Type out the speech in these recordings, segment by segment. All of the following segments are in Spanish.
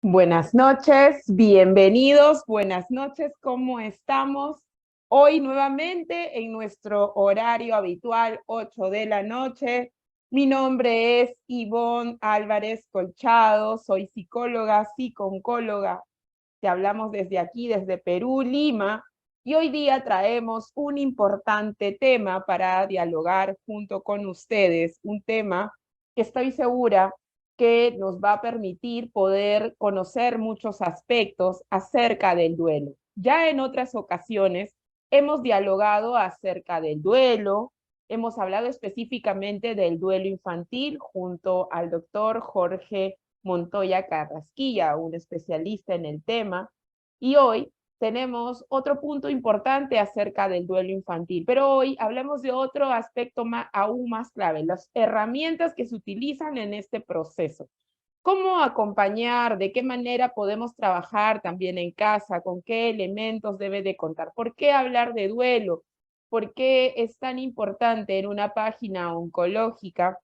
Buenas noches, bienvenidos, buenas noches, ¿cómo estamos? Hoy nuevamente en nuestro horario habitual, 8 de la noche. Mi nombre es Ivonne Álvarez Colchado, soy psicóloga, psico-oncóloga. Te hablamos desde aquí, desde Perú, Lima, y hoy día traemos un importante tema para dialogar junto con ustedes, un tema que estoy segura que nos va a permitir poder conocer muchos aspectos acerca del duelo. Ya en otras ocasiones hemos dialogado acerca del duelo, hemos hablado específicamente del duelo infantil junto al doctor Jorge Montoya Carrasquilla, un especialista en el tema, y hoy tenemos otro punto importante acerca del duelo infantil, pero hoy hablamos de otro aspecto aún más clave, las herramientas que se utilizan en este proceso. ¿Cómo acompañar? ¿De qué manera podemos trabajar también en casa? ¿Con qué elementos debe de contar? ¿Por qué hablar de duelo? ¿Por qué es tan importante en una página oncológica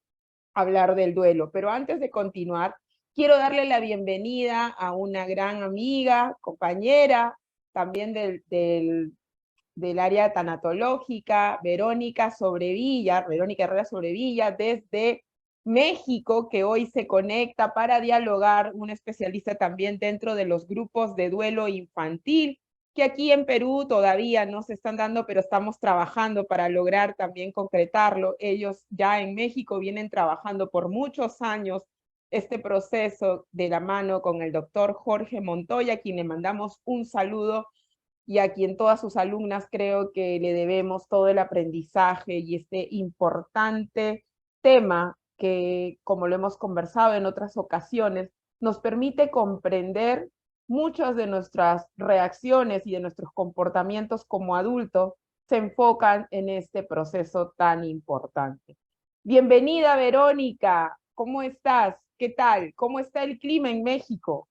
hablar del duelo? Pero antes de continuar, quiero darle la bienvenida a una gran amiga, compañera, también del área tanatológica, Verónica Herrera Sobrevilla, desde México, que hoy se conecta para dialogar, una especialista también dentro de los grupos de duelo infantil, que aquí en Perú todavía no se están dando, pero estamos trabajando para lograr también concretarlo. Ellos ya en México vienen trabajando por muchos años este proceso de la mano con el doctor Jorge Montoya, a quien le mandamos un saludo y a quien todas sus alumnas creo que le debemos todo el aprendizaje y este importante tema que, como lo hemos conversado en otras ocasiones, nos permite comprender muchas de nuestras reacciones y de nuestros comportamientos como adultos se enfocan en este proceso tan importante. Bienvenida, Verónica. ¿Cómo estás? ¿Qué tal? ¿Cómo está el clima en México?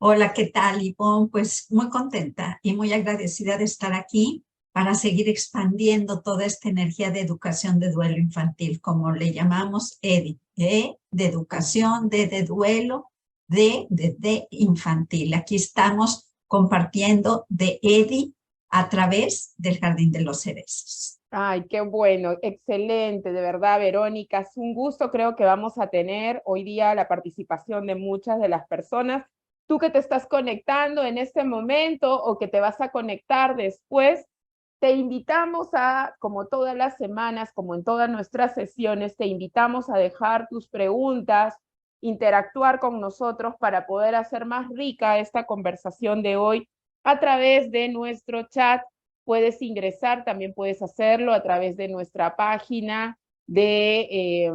Hola, ¿qué tal, Ivonne? Pues muy contenta y muy agradecida de estar aquí para seguir expandiendo toda esta energía de educación de duelo infantil, como le llamamos EDI, de educación, de duelo, de infantil. Aquí estamos compartiendo de EDI a través del Jardín de los Cerezos. Ay, qué bueno, excelente, de verdad, Verónica. Es un gusto, creo que vamos a tener hoy día la participación de muchas de las personas. Tú que te estás conectando en este momento o que te vas a conectar después, te invitamos a, como todas las semanas, como en todas nuestras sesiones, te invitamos a dejar tus preguntas, interactuar con nosotros para poder hacer más rica esta conversación de hoy a través de nuestro chat. Puedes ingresar, también puedes hacerlo a través de nuestra página de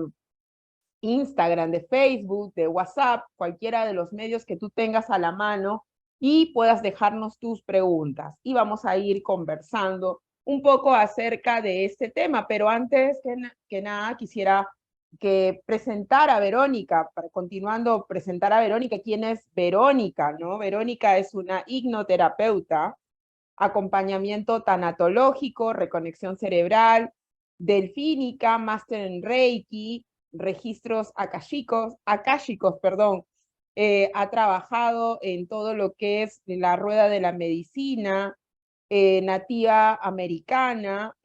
Instagram, de Facebook, de WhatsApp, cualquiera de los medios que tú tengas a la mano y puedas dejarnos tus preguntas. Y vamos a ir conversando un poco acerca de este tema, pero antes que nada quisiera que presentara a Verónica, continuando presentar a Verónica. ¿Quién es Verónica? ¿No? Verónica es una hipnoterapeuta, acompañamiento tanatológico, reconexión cerebral, delfínica, máster en Reiki, registros akáshicos, perdón. Ha trabajado en todo lo que es la rueda de la medicina, nativa americana,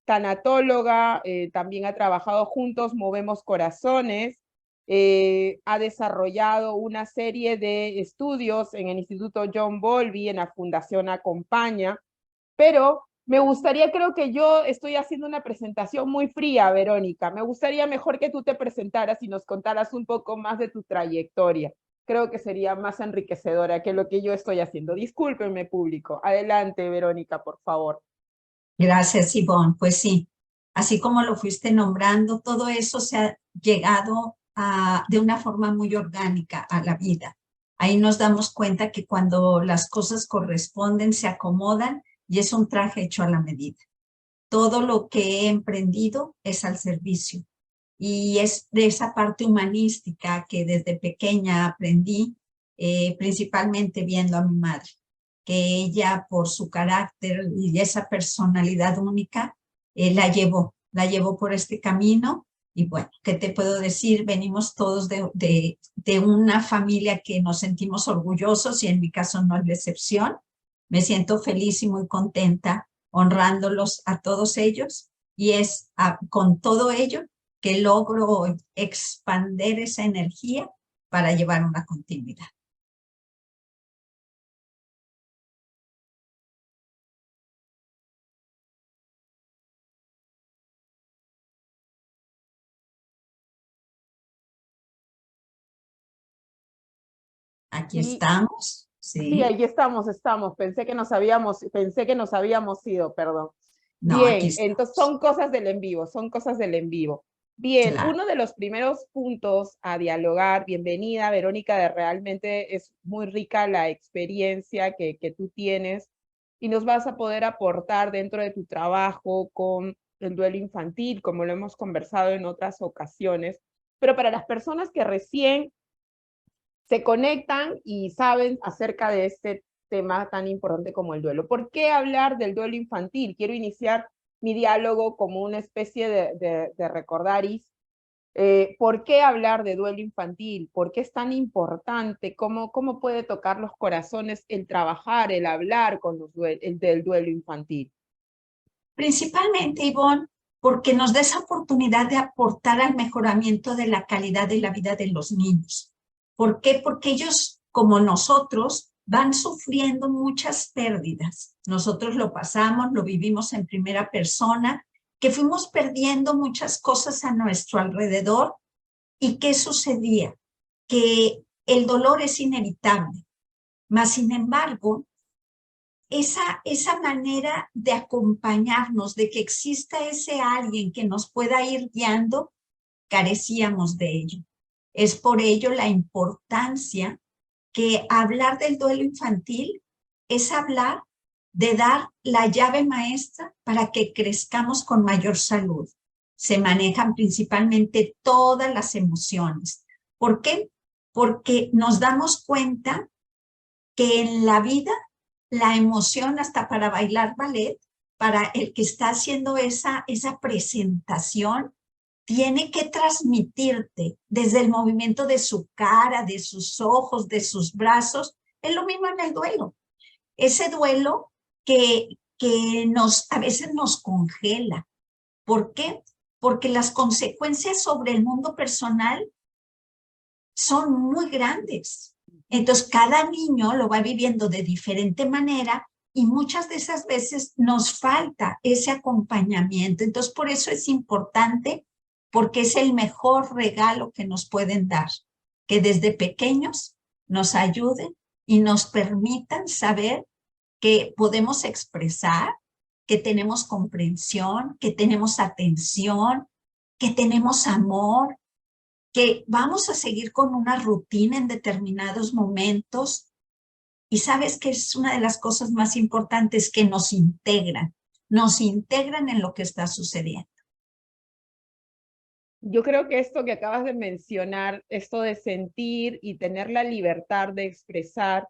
tanatóloga, también ha trabajado juntos, Movemos Corazones, ha desarrollado una serie de estudios en el Instituto John Bowlby, en la Fundación Acompaña, pero me gustaría, creo que yo estoy haciendo una presentación muy fría, Verónica. Me gustaría mejor que tú te presentaras y nos contaras un poco más de tu trayectoria. Creo que sería más enriquecedora que lo que yo estoy haciendo. Discúlpenme, público. Adelante, Verónica, por favor. Gracias, Ivonne. Pues sí, así como lo fuiste nombrando, todo eso se ha llegado de una forma muy orgánica a la vida. Ahí nos damos cuenta que cuando las cosas corresponden, se acomodan y es un traje hecho a la medida. Todo lo que he emprendido es al servicio y es de esa parte humanística que desde pequeña aprendí, principalmente viendo a mi madre, que ella por su carácter y esa personalidad única la llevó por este camino Y bueno, ¿qué te puedo decir? Venimos todos de una familia que nos sentimos orgullosos y en mi caso no es la excepción. Me siento feliz y muy contenta honrándolos a todos ellos y es con todo ello que logro expander esa energía para llevar una continuidad. Aquí Y estamos, sí, sí. ahí estamos. Pensé que nos habíamos ido, perdón. No, aquí Bien, entonces estamos. son cosas del en vivo, son cosas del en vivo. Bien, Claro. uno de los primeros puntos a dialogar, bienvenida Verónica, de realmente es muy rica la experiencia que tú tienes y nos vas a poder aportar dentro de tu trabajo con el duelo infantil, como lo hemos conversado en otras ocasiones. Pero para las personas que recién se conectan y saben acerca de este tema tan importante como el duelo. ¿Por qué hablar del duelo infantil? Quiero iniciar mi diálogo como una especie de recordaris. ¿Por qué hablar de duelo infantil? ¿Por qué es tan importante? ¿Cómo puede tocar los corazones el trabajar, el hablar con del duelo infantil? Principalmente, Ivonne, porque nos da esa oportunidad de aportar al mejoramiento de la calidad de la vida de los niños. ¿Por qué? Porque ellos, como nosotros, van sufriendo muchas pérdidas. Nosotros lo pasamos, lo vivimos en primera persona, que fuimos perdiendo muchas cosas a nuestro alrededor. ¿Y qué sucedía? Que el dolor es inevitable, mas sin embargo, esa manera de acompañarnos, de que exista ese alguien que nos pueda ir guiando, carecíamos de ello. Es por ello la importancia que hablar del duelo infantil es hablar de dar la llave maestra para que crezcamos con mayor salud. Se manejan principalmente todas las emociones. ¿Por qué? Porque nos damos cuenta que en la vida la emoción hasta para bailar ballet, para el que está haciendo esa presentación, tiene que transmitirte desde el movimiento de su cara, de sus ojos, de sus brazos. Es lo mismo en el duelo. Ese duelo que a veces nos congela. ¿Por qué? Porque las consecuencias sobre el mundo personal son muy grandes. Entonces, cada niño lo va viviendo de diferente manera y muchas de esas veces nos falta ese acompañamiento. Entonces, por eso es importante, porque es el mejor regalo que nos pueden dar, que desde pequeños nos ayuden y nos permitan saber que podemos expresar, que tenemos comprensión, que tenemos atención, que tenemos amor, que vamos a seguir con una rutina en determinados momentos y sabes que es una de las cosas más importantes que nos integran en lo que está sucediendo. Yo creo que esto que acabas de mencionar, esto de sentir y tener la libertad de expresar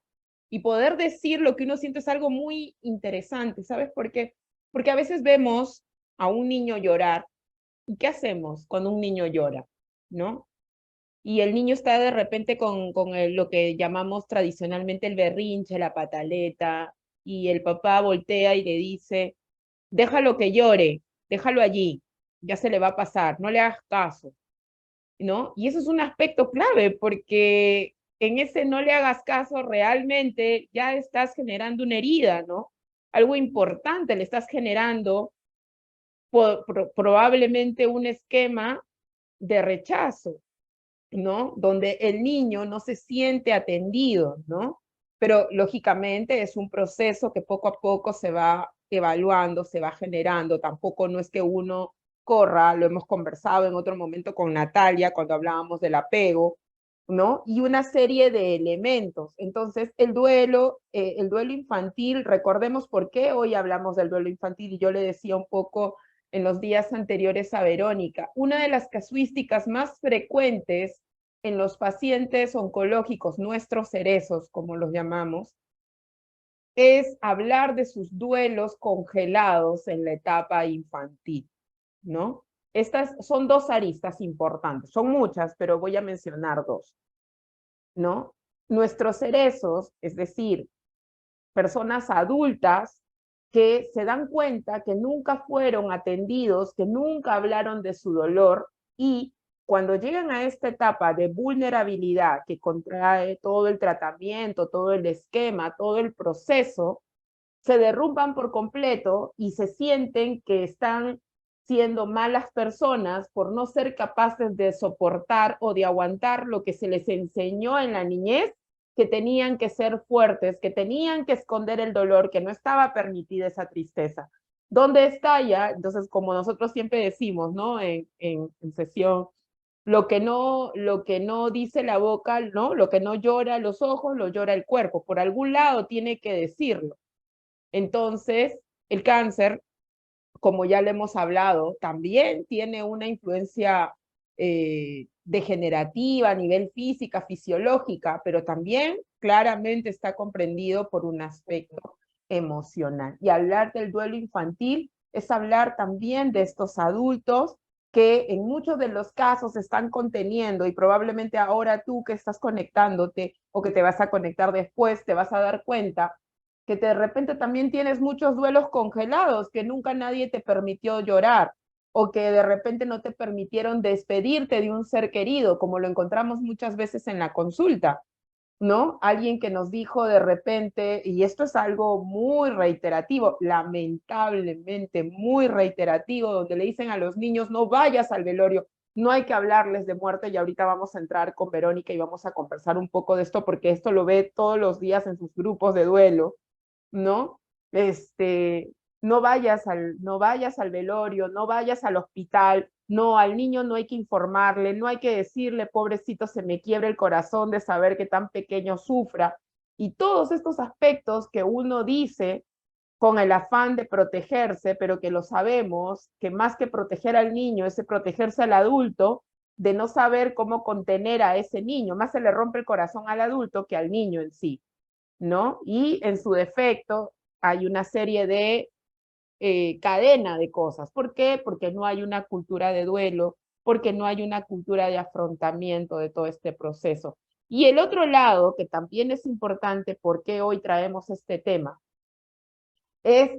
y poder decir lo que uno siente es algo muy interesante, ¿sabes por qué? Porque a veces vemos a un niño llorar y ¿qué hacemos cuando un niño llora? ¿No? Y el niño está de repente con lo que llamamos tradicionalmente el berrinche, la pataleta, y el papá voltea y le dice, déjalo que llore, déjalo allí, ya se le va a pasar, no le hagas caso, ¿no? Y eso es un aspecto clave porque en ese no le hagas caso realmente ya estás generando una herida, ¿no? Algo importante, le estás generando probablemente un esquema de rechazo, ¿no? Donde el niño no se siente atendido, ¿no? Pero lógicamente es un proceso que poco a poco se va evaluando, se va generando, tampoco no es que uno corra, lo hemos conversado en otro momento con Natalia cuando hablábamos del apego, ¿no? Y una serie de elementos. Entonces, el duelo infantil, recordemos por qué hoy hablamos del duelo infantil y yo le decía un poco en los días anteriores a Verónica, una de las casuísticas más frecuentes en los pacientes oncológicos, nuestros cerezos, como los llamamos, es hablar de sus duelos congelados en la etapa infantil, ¿no? Estas son dos aristas importantes, son muchas, pero voy a mencionar dos, ¿no? Nuestros cerezos, es decir, personas adultas que se dan cuenta que nunca fueron atendidos, que nunca hablaron de su dolor y cuando llegan a esta etapa de vulnerabilidad que contrae todo el tratamiento, todo el esquema, todo el proceso, se derrumban por completo y se sienten que están siendo malas personas por no ser capaces de soportar o de aguantar lo que se les enseñó en la niñez, que tenían que ser fuertes, que tenían que esconder el dolor, que no estaba permitida esa tristeza. ¿Dónde está ya? Entonces, como nosotros siempre decimos, ¿no? En sesión, lo que no dice la boca, ¿no? Lo que no llora los ojos, lo llora el cuerpo. Por algún lado tiene que decirlo. Entonces, el cáncer, como ya le hemos hablado, también tiene una influencia degenerativa a nivel física, fisiológica, pero también claramente está comprendido por un aspecto emocional. Y hablar del duelo infantil es hablar también de estos adultos que en muchos de los casos están conteniendo y probablemente ahora tú que estás conectándote o que te vas a conectar después te vas a dar cuenta que de repente también tienes muchos duelos congelados, que nunca nadie te permitió llorar, o que de repente no te permitieron despedirte de un ser querido, como lo encontramos muchas veces en la consulta, ¿no? Alguien que nos dijo de repente, y esto es algo muy reiterativo, lamentablemente muy reiterativo, donde le dicen a los niños, no vayas al velorio, no hay que hablarles de muerte, y ahorita vamos a entrar con Verónica y vamos a conversar un poco de esto, porque esto lo ve todos los días en sus grupos de duelo, ¿no? No vayas al velorio, no vayas al hospital, no, al niño no hay que informarle, no hay que decirle, pobrecito, se me quiebra el corazón de saber que tan pequeño sufra. Y todos estos aspectos que uno dice con el afán de protegerse, pero que lo sabemos, que más que proteger al niño, es protegerse al adulto, de no saber cómo contener a ese niño, más se le rompe el corazón al adulto que al niño en sí, ¿no? Y en su defecto hay una serie de cadena de cosas. ¿Por qué? Porque no hay una cultura de duelo, porque no hay una cultura de afrontamiento de todo este proceso. Y el otro lado, que también es importante, porque hoy traemos este tema, es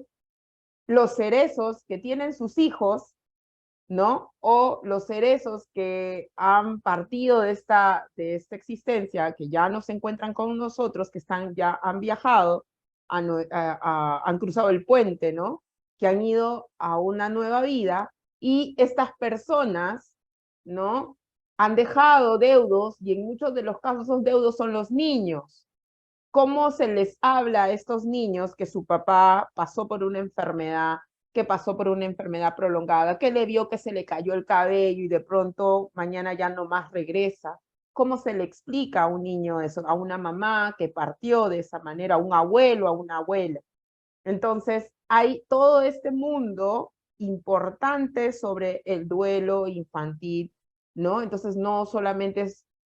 los cerezos que tienen sus hijos, ¿no? O los cerezos que han partido de esta existencia, que ya no se encuentran con nosotros, que ya han viajado, han cruzado el puente, ¿no? Que han ido a una nueva vida y estas personas, ¿no? Han dejado deudos y en muchos de los casos esos deudos son los niños. ¿Cómo se les habla a estos niños que su papá pasó por una enfermedad, que pasó por una enfermedad prolongada, que le vio que se le cayó el cabello y de pronto mañana ya no más regresa? ¿Cómo se le explica a un niño eso, a una mamá que partió de esa manera, a un abuelo, a una abuela? Entonces, hay todo este mundo importante sobre el duelo infantil, ¿no? Entonces, no solamente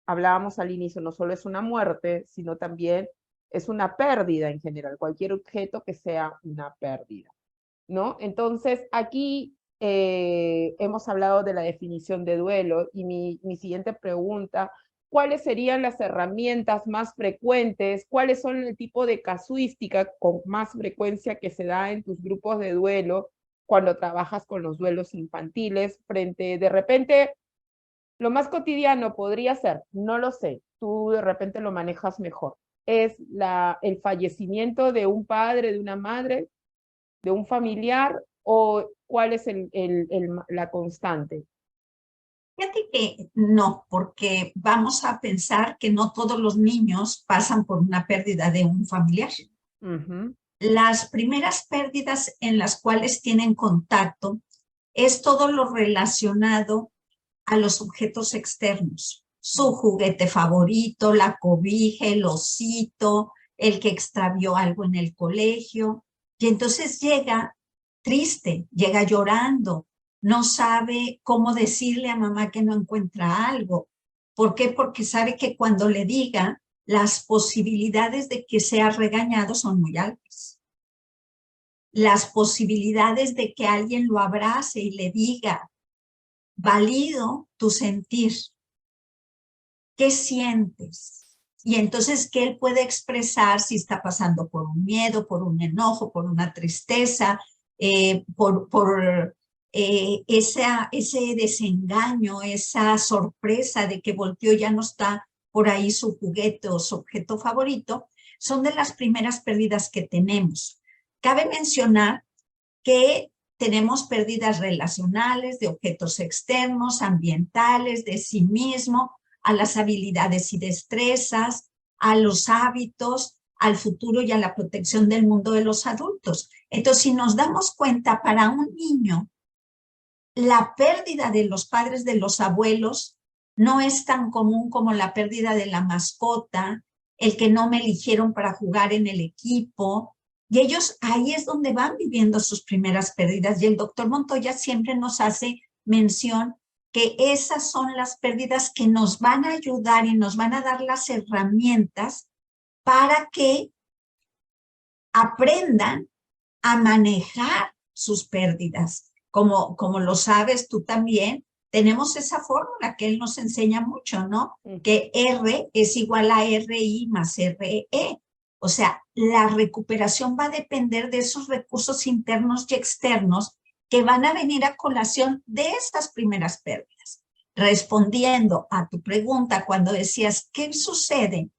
hablábamos al inicio, no solo es una muerte, sino también es una pérdida en general, cualquier objeto que sea una pérdida, ¿no? Entonces, aquí hemos hablado de la definición de duelo y mi siguiente pregunta, ¿cuáles serían las herramientas más frecuentes? ¿Cuáles son el tipo de casuística con más frecuencia que se da en tus grupos de duelo cuando trabajas con los duelos infantiles frente, de repente, lo más cotidiano podría ser, no lo sé, tú de repente lo manejas mejor, es el fallecimiento de un padre, de una madre, de un familiar, o cuál es la constante? Fíjate que no, porque vamos a pensar que no todos los niños pasan por una pérdida de un familiar. Las primeras pérdidas en las cuales tienen contacto es todo lo relacionado a los objetos externos. Su juguete favorito, la cobija, el osito, el que extravió algo en el colegio. Y entonces llega triste, llega llorando, no sabe cómo decirle a mamá que no encuentra algo. ¿Por qué? Porque sabe que cuando le diga, las posibilidades de que sea regañado son muy altas. Las posibilidades de que alguien lo abrace y le diga, valido tu sentir. ¿Qué sientes? Y entonces que él puede expresar si está pasando por un miedo, por un enojo, por una tristeza, por ese desengaño, esa sorpresa de que volteó, ya no está por ahí su juguete o su objeto favorito. Son de las primeras pérdidas que tenemos. Cabe mencionar que tenemos pérdidas relacionales, de objetos externos, ambientales, de sí mismo, a las habilidades y destrezas, a los hábitos, al futuro y a la protección del mundo de los adultos. Entonces, si nos damos cuenta, para un niño, la pérdida de los padres, de los abuelos, no es tan común como la pérdida de la mascota, el que no me eligieron para jugar en el equipo, y ellos ahí es donde van viviendo sus primeras pérdidas, y el doctor Montoya siempre nos hace mención que esas son las pérdidas que nos van a ayudar y nos van a dar las herramientas para que aprendan a manejar sus pérdidas. Como lo sabes tú también, tenemos esa fórmula que él nos enseña mucho, ¿no? Que R es igual a RI más RE. O sea, la recuperación va a depender de esos recursos internos y externos que van a venir a colación de estas primeras pérdidas. Respondiendo a tu pregunta cuando decías, ¿qué sucede?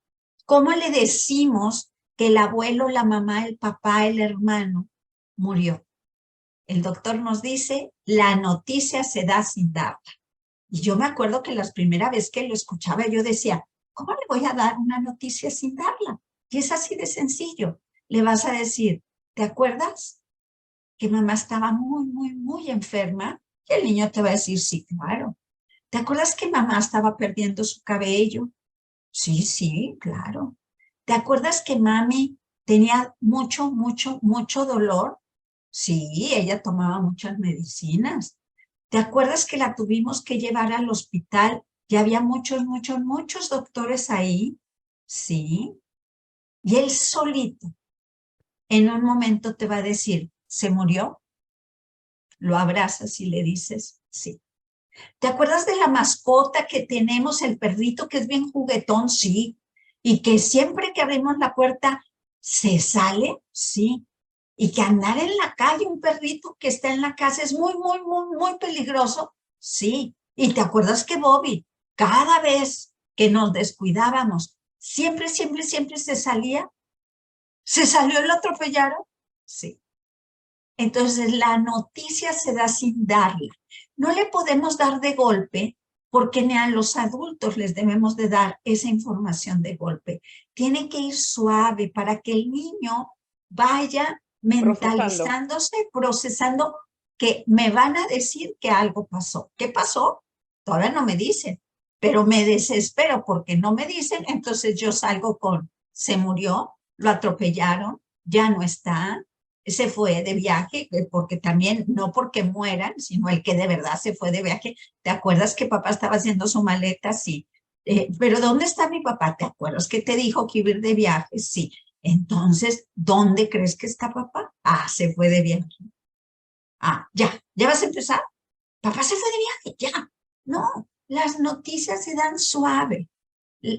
¿Cómo le decimos que el abuelo, la mamá, el papá, el hermano murió? El doctor nos dice, la noticia se da sin darla. Y yo me acuerdo que la primera vez que lo escuchaba yo decía, ¿cómo le voy a dar una noticia sin darla? Y es así de sencillo. Le vas a decir, ¿te acuerdas que mamá estaba muy, muy, muy enferma? Y el niño te va a decir, sí, claro. ¿Te acuerdas que mamá estaba perdiendo su cabello? Sí, sí, claro. ¿Te acuerdas que mami tenía mucho, mucho, mucho dolor? Sí, ella tomaba muchas medicinas. ¿Te acuerdas que la tuvimos que llevar al hospital y había muchos, muchos, muchos doctores ahí? Sí. Y él solito, en un momento te va a decir, ¿se murió? Lo abrazas y le dices, sí. ¿Te acuerdas de la mascota que tenemos, el perrito que es bien juguetón? Sí. Y que siempre que abrimos la puerta, ¿se sale? Sí. Y que andar en la calle, un perrito que está en la casa es muy, muy, muy, muy peligroso. Sí. ¿Y te acuerdas que Bobby, cada vez que nos descuidábamos, siempre, siempre, siempre se salía? ¿Se salió y lo atropellaron? Sí. Entonces la noticia se da sin darla. No le podemos dar de golpe porque ni a los adultos les debemos de dar esa información de golpe. Tiene que ir suave para que el niño vaya Procesando. mentalizándose, procesando que me van a decir que algo pasó. ¿Qué pasó? Todavía no me dicen, pero me desespero porque no me dicen, entonces yo salgo con, se murió, lo atropellaron, ya no está, se fue de viaje, porque también, no porque mueran, sino el que de verdad se fue de viaje. ¿Te acuerdas que papá estaba haciendo su maleta? Sí. Pero ¿dónde está mi papá? ¿Te acuerdas que te dijo que iba a ir de viaje? Sí. Entonces, ¿dónde crees que está papá? Ah, se fue de viaje. Ah, ya vas a empezar. Papá se fue de viaje, ya. No, las noticias se dan suave,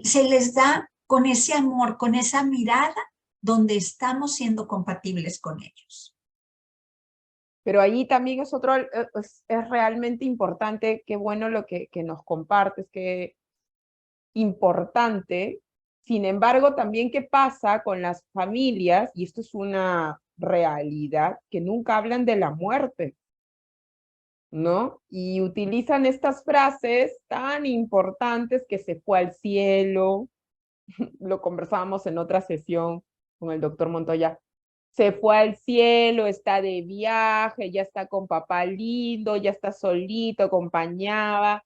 se les da con ese amor, con esa mirada donde estamos siendo compatibles con ellos. Pero allí también es otro, es realmente importante, qué bueno lo que nos compartes, qué importante. Sin embargo, también qué pasa con las familias, y esto es una realidad, que nunca hablan de la muerte, ¿no? Y utilizan estas frases tan importantes que se fue al cielo, lo conversábamos en otra sesión con el doctor Montoya, se fue al cielo, está de viaje, ya está con papá lindo, ya está solito, acompañaba.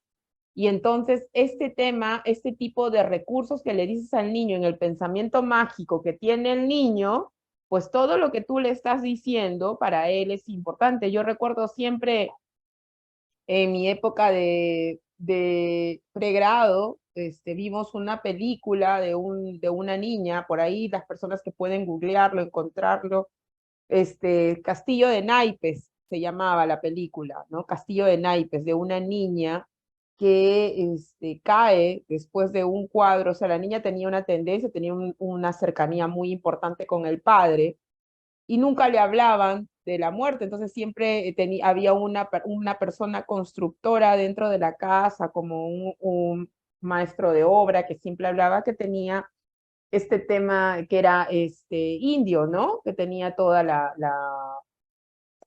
Y entonces este tema, este tipo de recursos que le dices al niño en el pensamiento mágico que tiene el niño, pues todo lo que tú le estás diciendo para él es importante. Yo recuerdo siempre en mi época de pregrado, vimos una película de una niña, por ahí las personas que pueden googlearlo, encontrarlo, Castillo de Naipes. se llamaba la película, ¿no? Castillo de Naipes, de una niña que cae después de un cuadro, o sea, la niña tenía una tendencia, tenía una cercanía muy importante con el padre, y nunca le hablaban de la muerte, entonces siempre había una persona constructora dentro de la casa, como un maestro de obra que siempre hablaba, que tenía este tema que era indio, ¿no? Que tenía toda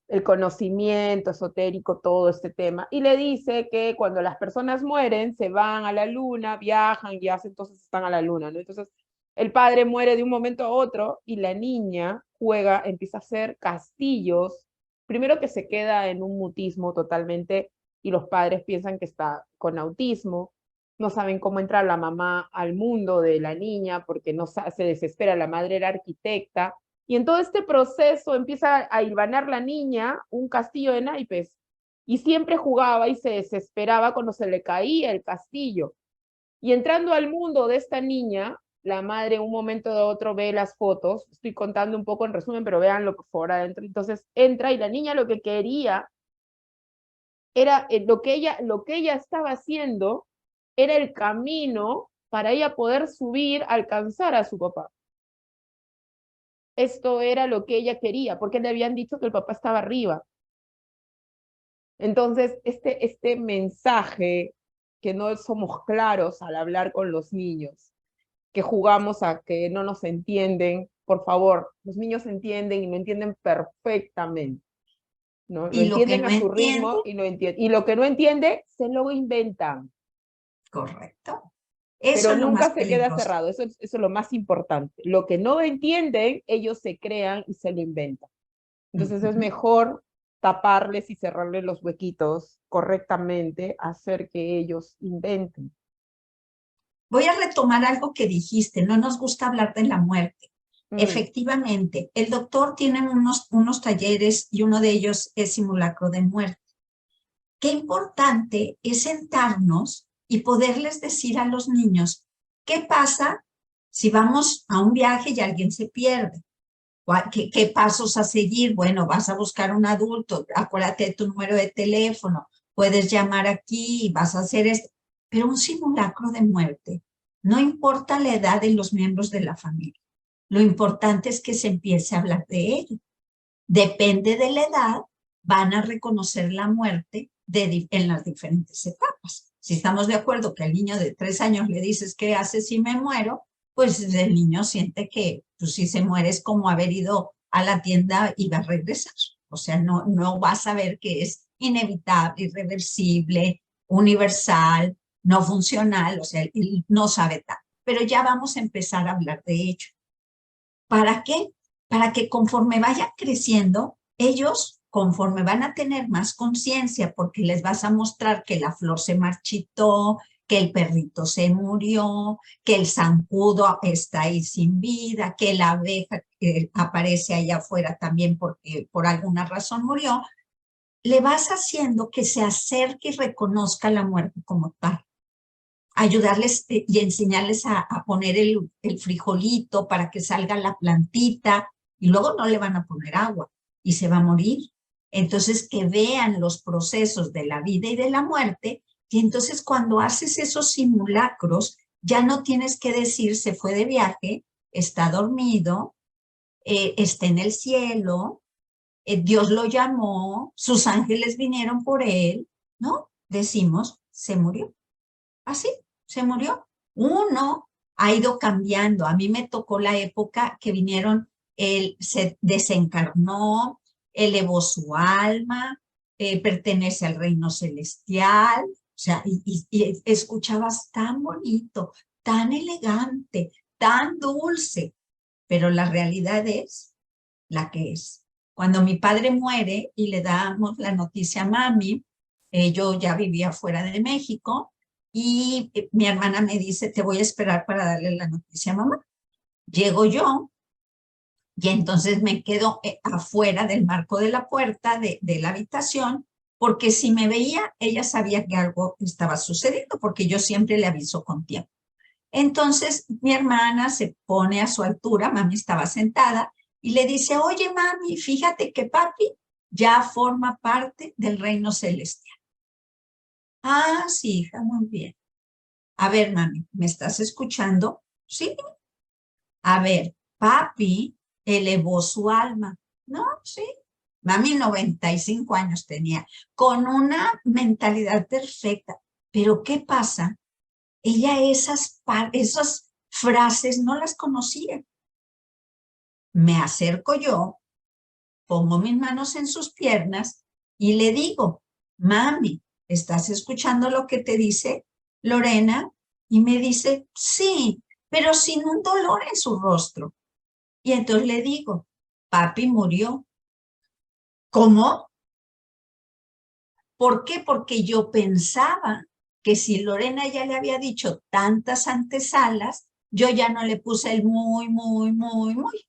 el conocimiento esotérico, todo este tema, y le dice que cuando las personas mueren, se van a la luna, viajan y hacen, entonces están a la luna, ¿no? Entonces, el padre muere de un momento a otro y la niña juega, empieza a hacer castillos, primero que se queda en un mutismo totalmente y los padres piensan que está con autismo, no saben cómo entrar la mamá al mundo de la niña porque no se desespera, la madre era arquitecta, y en todo este proceso empieza a hilvanar la niña un castillo de naipes y siempre jugaba y se desesperaba cuando se le caía el castillo. Y entrando al mundo de esta niña, la madre en un momento de otro ve las fotos, estoy contando un poco en resumen, pero véanlo por favor adentro, entonces entra y la niña lo que quería era lo que ella estaba haciendo era el camino para ella poder subir, alcanzar a su papá. Esto era lo que ella quería, porque le habían dicho que el papá estaba arriba. Entonces, este mensaje que no somos claros al hablar con los niños, que jugamos a que no nos entienden, por favor, los niños entienden y lo entienden perfectamente, ¿no? Lo Y lo que entienden no a su entiende, ritmo y lo entienden. Y lo que no entiende, se lo inventan, correcto. Eso pero es lo más nunca se queda peligroso. cerrado. Eso es lo más importante. Lo que no entienden, ellos se crean y se lo inventan. Entonces es Ujú. mejor taparles y cerrarles los huequitos correctamente, hacer que ellos inventen. Voy a retomar algo que dijiste, no nos gusta hablar de la muerte. Mm, Efectivamente, el doctor tiene unos talleres y uno de ellos es simulacro de muerte. Qué importante es sentarnos y poderles decir a los niños, ¿qué pasa si vamos a un viaje y alguien se pierde? ¿Qué pasos a seguir? Bueno, vas a buscar un adulto, acuérdate de tu número de teléfono, puedes llamar aquí, vas a hacer esto. Pero un simulacro de muerte, no importa la edad de los miembros de la familia, lo importante es que se empiece a hablar de ello. Depende de la edad, van a reconocer la muerte en las diferentes etapas. Si estamos de acuerdo que al niño de 3 años le dices, ¿qué haces si me muero? Pues el niño siente que pues, si se muere es como haber ido a la tienda y va a regresar. O sea, no va a saber que es inevitable, irreversible, universal, no funcional, o sea, él no sabe tal. Pero ya vamos a empezar a hablar de ello. ¿Para qué? Para que conforme vayan creciendo, ellos, conforme van a tener más conciencia, porque les vas a mostrar que la flor se marchitó, que el perrito se murió, que el zancudo está ahí sin vida, que la abeja aparece allá afuera también porque por alguna razón murió, le vas haciendo que se acerque y reconozca la muerte como tal. Ayudarles y enseñarles a poner el frijolito para que salga la plantita y luego no le van a poner agua y se va a morir. Entonces que vean los procesos de la vida y de la muerte y entonces cuando haces esos simulacros ya no tienes que decir se fue de viaje, está dormido, está en el cielo, Dios lo llamó, sus ángeles vinieron por él, ¿no? Decimos, se murió. Así, se murió. Uno ha ido cambiando. A mí me tocó la época que vinieron, él se desencarnó, elevó su alma, pertenece al reino celestial. O sea, y escuchabas tan bonito, tan elegante, tan dulce, pero la realidad es la que es. Cuando mi padre muere y le damos la noticia a mami, yo ya vivía fuera de México y mi hermana me dice, te voy a esperar para darle la noticia a mamá. Llego yo y entonces me quedo afuera del marco de la puerta de la habitación porque si me veía, ella sabía que algo estaba sucediendo porque yo siempre le aviso con tiempo. Entonces mi hermana se pone a su altura, mami estaba sentada, y le dice, oye mami, fíjate que papi ya forma parte del reino celestial. Ah, sí, hija, muy bien. A ver, mami, ¿me estás escuchando? Sí. A ver, papi elevó su alma. No, sí. Mami 95 años tenía, con una mentalidad perfecta. Pero ¿qué pasa? Ella esas frases no las conocía. Me acerco yo, pongo mis manos en sus piernas y le digo, mami, ¿estás escuchando lo que te dice Lorena? Y me dice, sí, pero sin un dolor en su rostro. Y entonces le digo, papi murió. ¿Cómo? ¿Por qué? Porque yo pensaba que si Lorena ya le había dicho tantas antesalas, yo ya no le puse el muy, muy, muy, muy.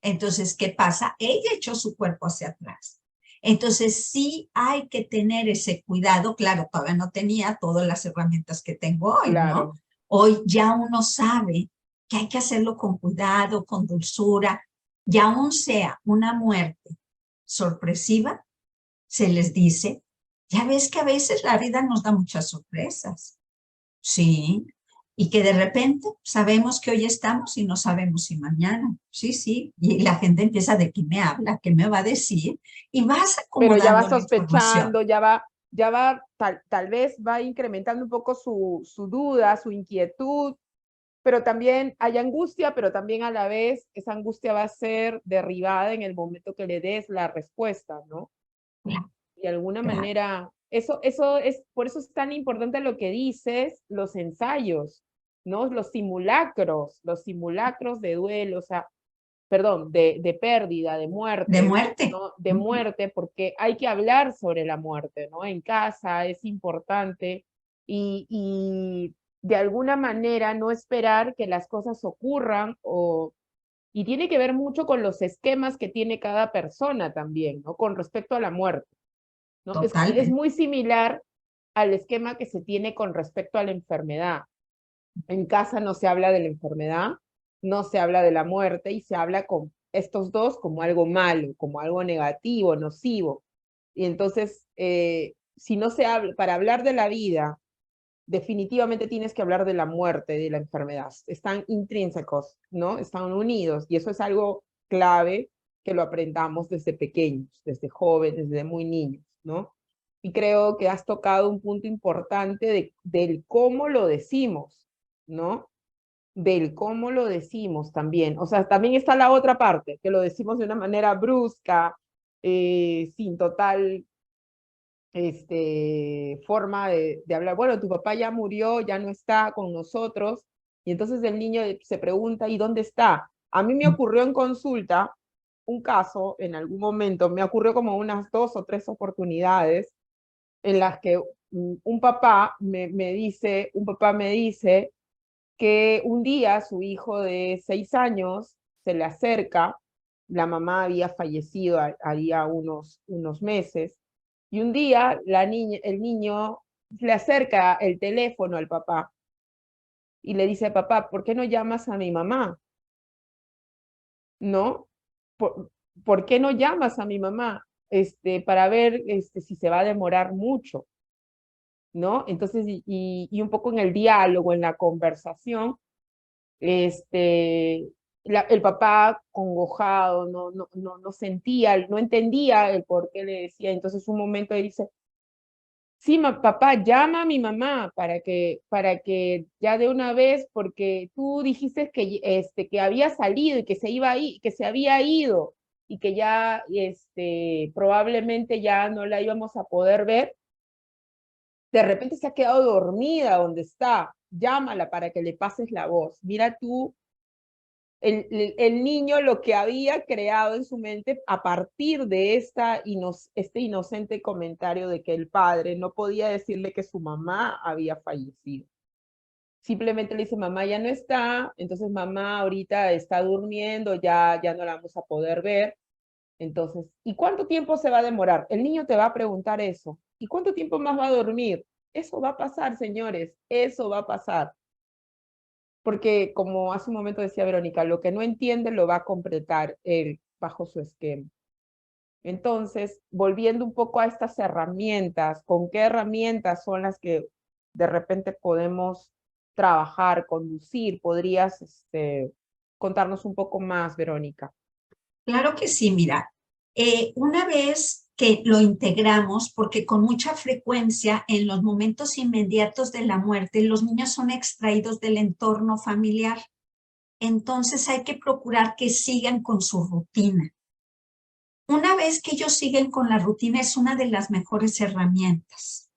Entonces, ¿qué pasa? Ella echó su cuerpo hacia atrás. Entonces, sí hay que tener ese cuidado. Claro, todavía no tenía todas las herramientas que tengo hoy, ¿no? Claro. Hoy ya uno sabe que hay que hacerlo con cuidado, con dulzura, y aún sea una muerte sorpresiva, se les dice, ya ves que a veces la vida nos da muchas sorpresas, sí, y que de repente sabemos que hoy estamos y no sabemos si mañana, sí, sí, y la gente empieza de qué me habla, qué me va a decir, y vas Pero ya va acomodando la información. sospechando, tal vez va incrementando un poco su duda, su inquietud, pero también hay angustia, pero también a la vez esa angustia va a ser derribada en el momento que le des la respuesta, ¿no? Claro, De alguna claro. manera, por eso es tan importante lo que dices, los ensayos, ¿no? Los simulacros de duelo, o sea, perdón, de pérdida, de De muerte, muerte. ¿no? De muerte, porque hay que hablar sobre la muerte, ¿no? En casa es importante y de alguna manera no esperar que las cosas ocurran y tiene que ver mucho con los esquemas que tiene cada persona también, ¿no? Con respecto a la muerte, ¿no? Es Totalmente. muy similar al esquema que se tiene con respecto a la enfermedad. En casa no se habla de la enfermedad, no se habla de la muerte y se habla con estos dos como algo malo, como algo negativo, nocivo. Y entonces, si no se habla, para hablar de la vida, definitivamente tienes que hablar de la muerte, de la enfermedad. Están intrínsecos, ¿no? Están unidos y eso es algo clave que lo aprendamos desde pequeños, desde jóvenes, desde muy niños, ¿no? Y creo que has tocado un punto importante del cómo lo decimos, ¿no? Del cómo lo decimos también. O sea, también está la otra parte, que lo decimos de una manera brusca, sin total forma de hablar. Bueno, tu papá ya murió, ya no está con nosotros, y entonces el niño se pregunta, ¿y dónde está? A mí me ocurrió en consulta un caso en algún momento, me ocurrió como unas 2 o 3 oportunidades en las que un papá me dice que un día su hijo de 6 años se le acerca, la mamá había fallecido haría unos meses, y un día el niño le acerca el teléfono al papá y le dice, papá, ¿por qué no llamas a mi mamá? ¿No? ¿Por, ¿por qué no llamas a mi mamá? Para ver si se va a demorar mucho, ¿no? Entonces, y un poco en el diálogo, en la conversación, el papá congojado, no sentía, no entendía el por qué le decía. Entonces un momento él dice, sí, papá, llama a mi mamá para que ya de una vez, porque tú dijiste que había salido y que que se había ido y que ya probablemente ya no la íbamos a poder ver. De repente se ha quedado dormida donde está. Llámala para que le pases la voz. Mira tú el niño lo que había creado en su mente a partir de este inocente comentario de que el padre no podía decirle que su mamá había fallecido. Simplemente le dice, mamá ya no está, entonces mamá ahorita está durmiendo, ya no la vamos a poder ver. Entonces, ¿y cuánto tiempo se va a demorar? El niño te va a preguntar eso. ¿Y cuánto tiempo más va a dormir? Eso va a pasar, señores, eso va a pasar. Porque como hace un momento decía Verónica, lo que no entiende lo va a completar él bajo su esquema. Entonces, volviendo un poco a estas herramientas, ¿con qué herramientas son las que de repente podemos trabajar, conducir? ¿Podrías contarnos un poco más, Verónica? Claro que sí, mira, una vez que lo integramos, porque con mucha frecuencia en los momentos inmediatos de la muerte, los niños son extraídos del entorno familiar. Entonces hay que procurar que sigan con su rutina. Una vez que ellos siguen con la rutina, es una de las mejores herramientas.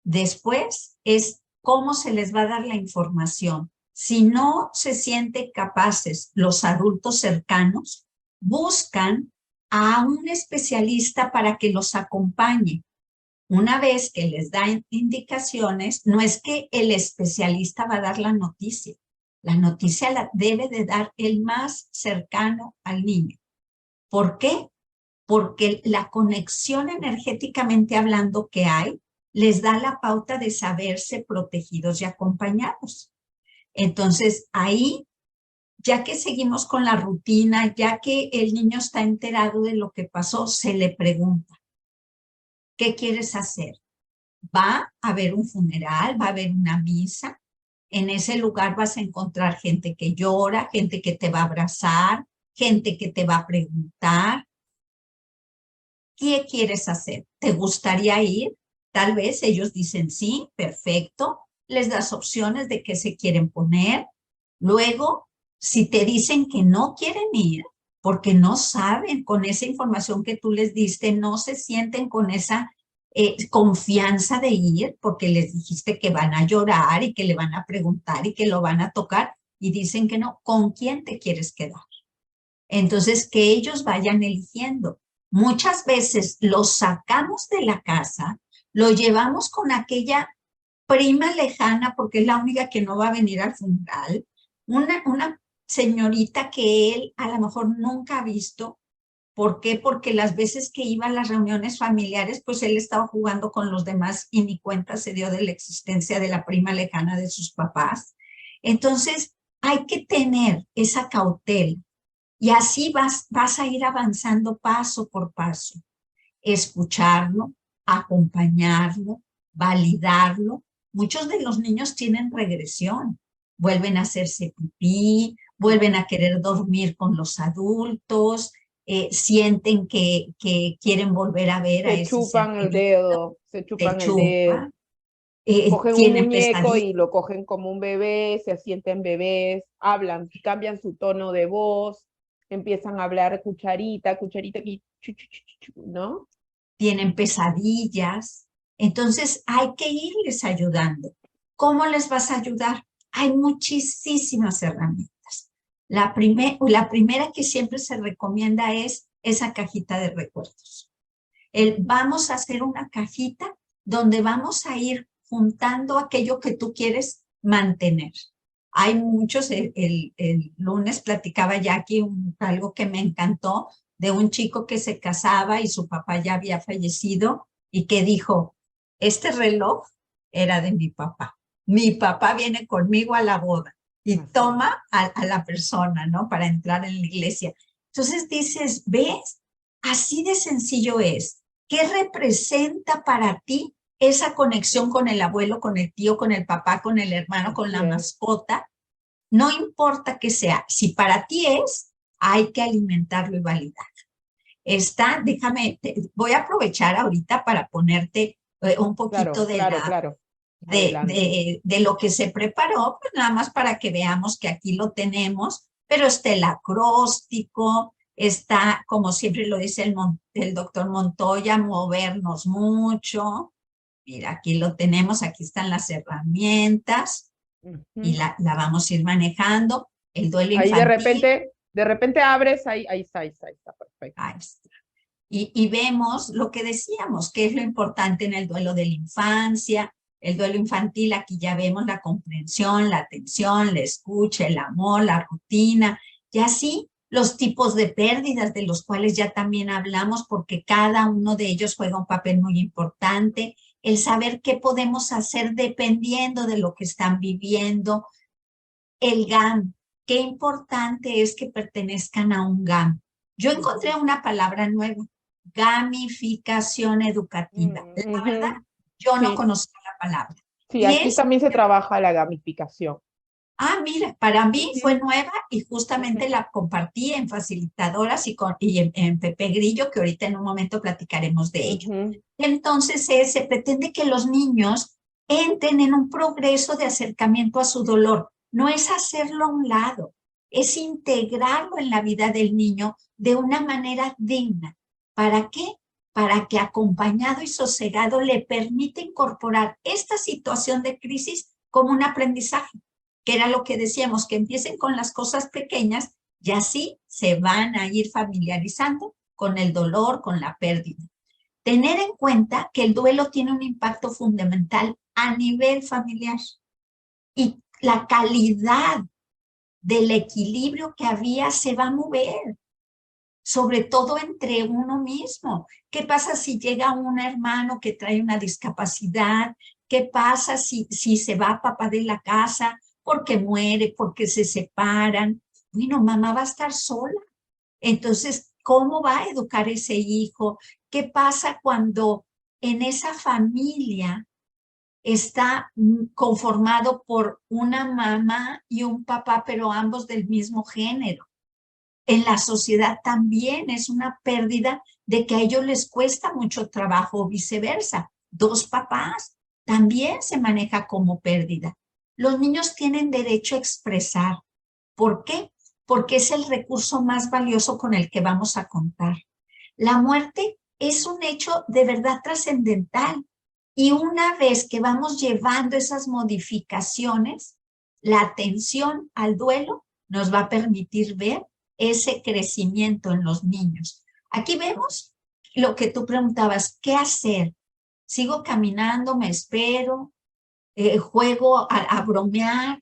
Después es cómo se les va a dar la información. Si no se sienten capaces los adultos cercanos, buscan a un especialista para que los acompañe. Una vez que les dan indicaciones, no es que el especialista va a dar la noticia. La noticia la debe de dar el más cercano al niño. ¿Por qué? Porque la conexión energéticamente hablando que hay les da la pauta de saberse protegidos y acompañados. Entonces, ahí, ya que seguimos con la rutina, ya que el niño está enterado de lo que pasó, se le pregunta, ¿qué quieres hacer? ¿Va a haber un funeral? ¿Va a haber una misa? En ese lugar vas a encontrar gente que llora, gente que te va a abrazar, gente que te va a preguntar, ¿qué quieres hacer? ¿Te gustaría ir? Tal vez ellos dicen sí, perfecto. Les das opciones de qué se quieren poner. Luego, si te dicen que no quieren ir, porque no saben con esa información que tú les diste, no se sienten con esa confianza de ir, porque les dijiste que van a llorar y que le van a preguntar y que lo van a tocar, y dicen que no, ¿con quién te quieres quedar? Entonces, que ellos vayan eligiendo. Muchas veces los sacamos de la casa, lo llevamos con aquella prima lejana, porque es la única que no va a venir al funeral, una señorita que él a lo mejor nunca ha visto. ¿Por qué? Porque las veces que iba a las reuniones familiares, pues él estaba jugando con los demás y ni cuenta se dio de la existencia de la prima lejana de sus papás. Entonces, hay que tener esa cautela. Y así vas a ir avanzando paso por paso. Escucharlo, acompañarlo, validarlo. Muchos de los niños tienen regresión. Vuelven a hacerse pipí, vuelven a querer dormir con los adultos, sienten que quieren volver a ver a Se ese ser chupan el querido, dedo, se te chupan el dedo. chupan, Cogen un tienen muñeco pesadillas. y lo cogen como un bebé, se sienten bebés, hablan, cambian su tono de voz, empiezan a hablar cucharita, cucharita, ¿no? Tienen pesadillas. Entonces hay que irles ayudando. ¿Cómo les vas a ayudar? Hay muchísimas herramientas. La primera que siempre se recomienda es esa cajita de recuerdos. Vamos a hacer una cajita donde vamos a ir juntando aquello que tú quieres mantener. Hay muchos, el lunes platicaba Jackie algo que me encantó, de un chico que se casaba y su papá ya había fallecido y que dijo, este reloj era de mi papá viene conmigo a la boda y Así. toma a la persona, ¿no? Para entrar en la iglesia. Entonces dices, ¿ves? Así de sencillo es. ¿Qué representa para ti esa conexión con el abuelo, con el tío, con el papá, con el hermano, con la mascota? No importa que sea, si para ti es, hay que alimentarlo y validar. Voy a aprovechar ahorita para ponerte un poquito Claro. de lo que se preparó, pues nada más para que veamos que aquí lo tenemos, pero está el acróstico, está, como siempre lo dice el doctor Montoya, movernos mucho. Mira, aquí lo tenemos, aquí están las herramientas y la vamos a ir manejando. El duelo ahí infantil. de repente abres, ahí está, perfecto. Ahí está. Y vemos lo que decíamos, que es lo importante en el duelo de la infancia. El duelo infantil, aquí ya vemos la comprensión, la atención, la escucha, el amor, la rutina, y así los tipos de pérdidas de los cuales ya también hablamos, porque cada uno de ellos juega un papel muy importante, el saber qué podemos hacer dependiendo de lo que están viviendo. El GAM, qué importante es que pertenezcan a un GAM. Yo encontré una palabra nueva, gamificación educativa. La verdad, yo no Sí, conocía la palabra. sí, Y aquí es, también se trabaja la gamificación. mira, para mí fue Ujú, nueva y justamente ujú, la compartí en facilitadoras y en Pepe Grillo, que ahorita en un momento platicaremos de ello. ujú, Entonces, se pretende que los niños entren en un progreso de acercamiento a su dolor. No es hacerlo a un lado, es integrarlo en la vida del niño de una manera digna. ¿Para qué? Para que acompañado y sosegado le permita incorporar esta situación de crisis como un aprendizaje, que era lo que decíamos, que empiecen con las cosas pequeñas y así se van a ir familiarizando con el dolor, con la pérdida. Tener en cuenta que el duelo tiene un impacto fundamental a nivel familiar y la calidad del equilibrio que había se va a mover, sobre todo entre uno mismo. ¿Qué pasa si llega un hermano que trae una discapacidad? ¿Qué pasa si se va papá de la casa porque muere, porque se separan? Bueno, mamá va a estar sola. Entonces, ¿cómo va a educar ese hijo? ¿Qué pasa cuando en esa familia está conformado por una mamá y un papá, pero ambos del mismo género? En la sociedad también es una pérdida de que a ellos les cuesta mucho trabajo o viceversa. Dos papás también se maneja como pérdida. Los niños tienen derecho a expresar. ¿Por qué? Porque es el recurso más valioso con el que vamos a contar. La muerte es un hecho de verdad trascendental y una vez que vamos llevando esas modificaciones, la atención al duelo nos va a permitir ver ese crecimiento en los niños. Aquí vemos lo que tú preguntabas, ¿qué hacer? ¿Sigo caminando, me espero, juego a bromear,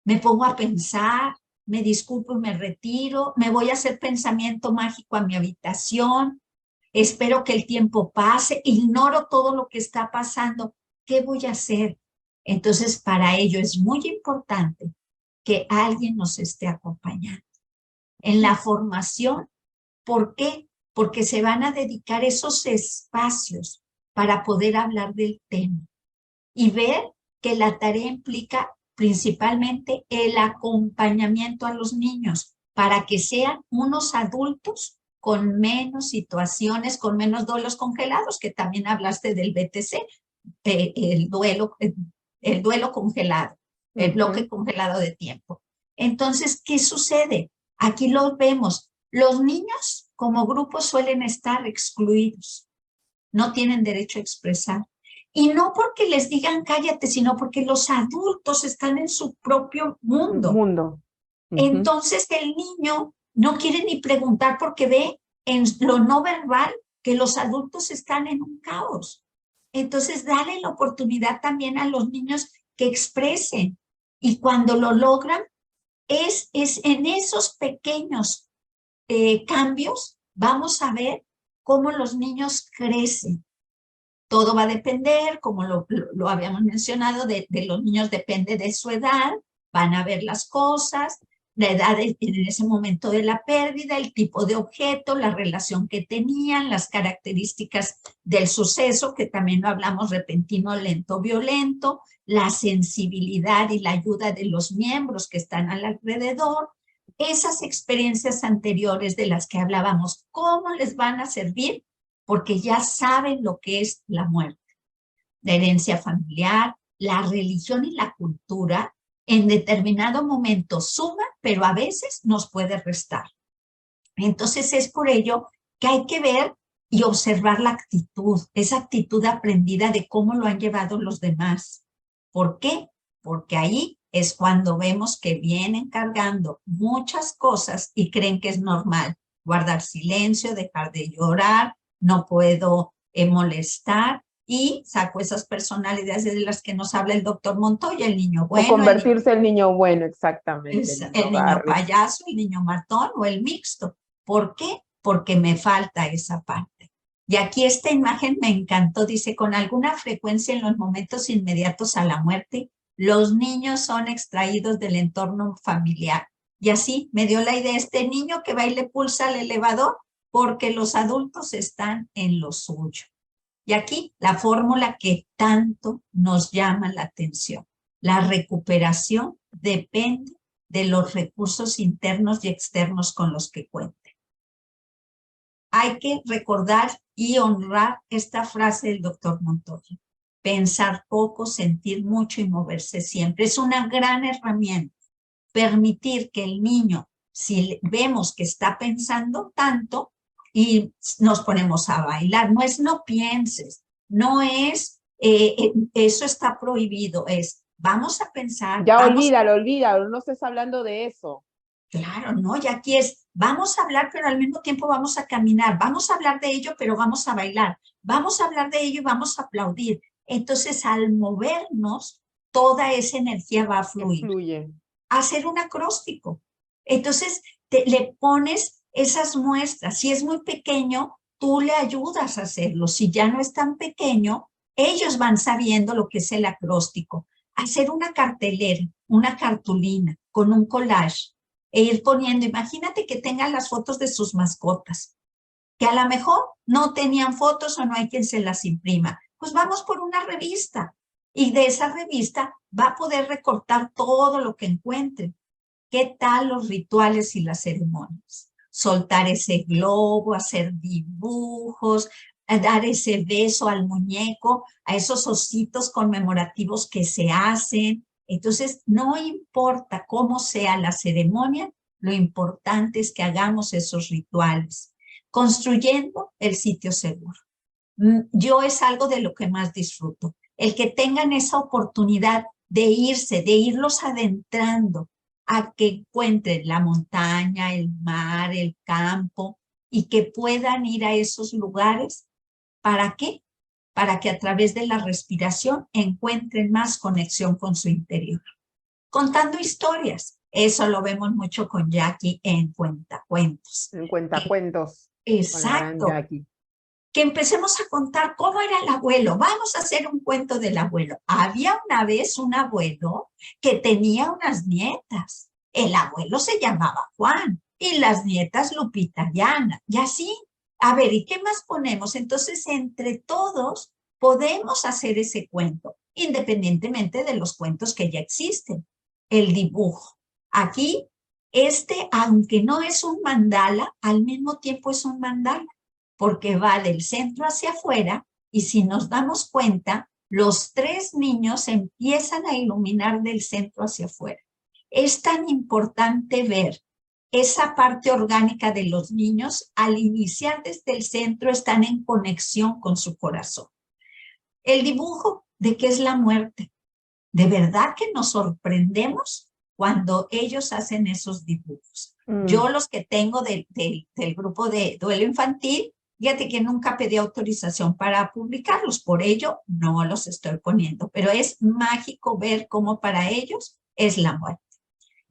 me pongo a pensar, me disculpo y me retiro, me voy a hacer pensamiento mágico a mi habitación, espero que el tiempo pase, ignoro todo lo que está pasando? ¿Qué voy a hacer? Entonces, para ello es muy importante que alguien nos esté acompañando en la formación. ¿Por qué? Porque se van a dedicar esos espacios para poder hablar del tema y ver que la tarea implica principalmente el acompañamiento a los niños para que sean unos adultos con menos situaciones, con menos duelos congelados, que también hablaste del BTC, el duelo congelado, el bloque ujú. congelado de tiempo. Entonces, ¿qué sucede? Aquí lo vemos. Los niños como grupo suelen estar excluidos, no tienen derecho a expresar. Y no porque les digan cállate, sino porque los adultos están en su propio mundo. Mundo. Ujú. Entonces el niño no quiere ni preguntar porque ve en lo no verbal que los adultos están en un caos. Entonces dale la oportunidad también a los niños que expresen. Y cuando lo logran, es en esos pequeños cambios, vamos a ver cómo los niños crecen. Todo va a depender, como lo habíamos mencionado, de los niños depende de su edad, van a ver las cosas, la edad en ese momento de la pérdida, el tipo de objeto, la relación que tenían, las características del suceso, que también lo hablamos, repentino, lento, violento, la sensibilidad y la ayuda de los miembros que están alrededor, esas experiencias anteriores de las que hablábamos, ¿cómo les van a servir? Porque ya saben lo que es la muerte, la herencia familiar, la religión y la cultura en determinado momento suma, pero a veces nos puede restar. Entonces es por ello que hay que ver y observar la actitud, esa actitud aprendida de cómo lo han llevado los demás. ¿Por qué? Porque ahí es cuando vemos que vienen cargando muchas cosas y creen que es normal guardar silencio, dejar de llorar, no puedo molestar, y saco esas personalidades de las que nos habla el doctor Montoya, el niño O bueno, convertirse el niño bueno, exactamente, el el niño niño Garrett. payaso, el niño matón o el mixto. ¿Por qué? Porque me falta esa parte. Y aquí esta imagen me encantó, dice, con alguna frecuencia en los momentos inmediatos a la muerte, los niños son extraídos del entorno familiar Y así me dio la idea, este niño que va y le pulsa al elevador porque los adultos están en lo suyo. Y aquí la fórmula que tanto nos llama la atención. La recuperación depende de los recursos internos y externos con los que cuente. Hay que recordar y honrar esta frase del doctor Montoya. Pensar poco, sentir mucho y moverse siempre. Es una gran herramienta. Permitir que el niño, si vemos que está pensando tanto y nos ponemos a bailar, no es no pienses, no es eso está prohibido, es vamos a pensar. Ya vamos olvídalo, no estés hablando de eso. Claro, ¿no? Y aquí es, vamos a hablar, pero al mismo tiempo vamos a caminar, vamos a hablar de ello, pero vamos a bailar, vamos a hablar de ello y vamos a aplaudir. Entonces, al movernos, toda esa energía va a fluir. Fluye. Hacer un acróstico. Entonces, le pones esas muestras. Si es muy pequeño, tú le ayudas a hacerlo. Si ya no es tan pequeño, ellos van sabiendo lo que es el acróstico. Hacer una cartelera, una cartulina con un collage e ir poniendo, imagínate que tengan las fotos de sus mascotas, que a lo mejor no tenían fotos o no hay quien se las imprima. Pues vamos por una revista y de esa revista va a poder recortar todo lo que encuentre. ¿Qué tal los rituales y las ceremonias? Soltar ese globo, hacer dibujos, dar ese beso al muñeco, a esos ositos conmemorativos que se hacen. Entonces, no importa cómo sea la ceremonia, lo importante es que hagamos esos rituales, construyendo el sitio seguro. Yo es algo de lo que más disfruto, el que tengan esa oportunidad de irse, de irlos adentrando a que encuentren la montaña, el mar, el campo y que puedan ir a esos lugares. ¿Para qué? Para que a través de la respiración encuentren más conexión con su interior. Contando historias. Eso lo vemos mucho con Jackie en Cuentacuentos. En Cuentacuentos. Exacto. Con la gran Jackie. Que empecemos a contar cómo era el abuelo. Vamos a hacer un cuento del abuelo. Había una vez un abuelo que tenía unas nietas. El abuelo se llamaba Juan y las nietas Lupita y Ana. Y así, a ver, ¿y qué más ponemos? Entonces, entre todos podemos hacer ese cuento, independientemente de los cuentos que ya existen. El dibujo. Aquí, aunque no es un mandala, al mismo tiempo es un mandala, porque va del centro hacia afuera y si nos damos cuenta, los tres niños empiezan a iluminar del centro hacia afuera. Es tan importante ver esa parte orgánica de los niños, al iniciar desde el centro están en conexión con su corazón. El dibujo de qué es la muerte. De verdad que nos sorprendemos cuando ellos hacen esos dibujos. Yo los que tengo del grupo de duelo infantil, fíjate que nunca pedí autorización para publicarlos, por ello no los estoy poniendo, pero es mágico ver cómo para ellos es la muerte.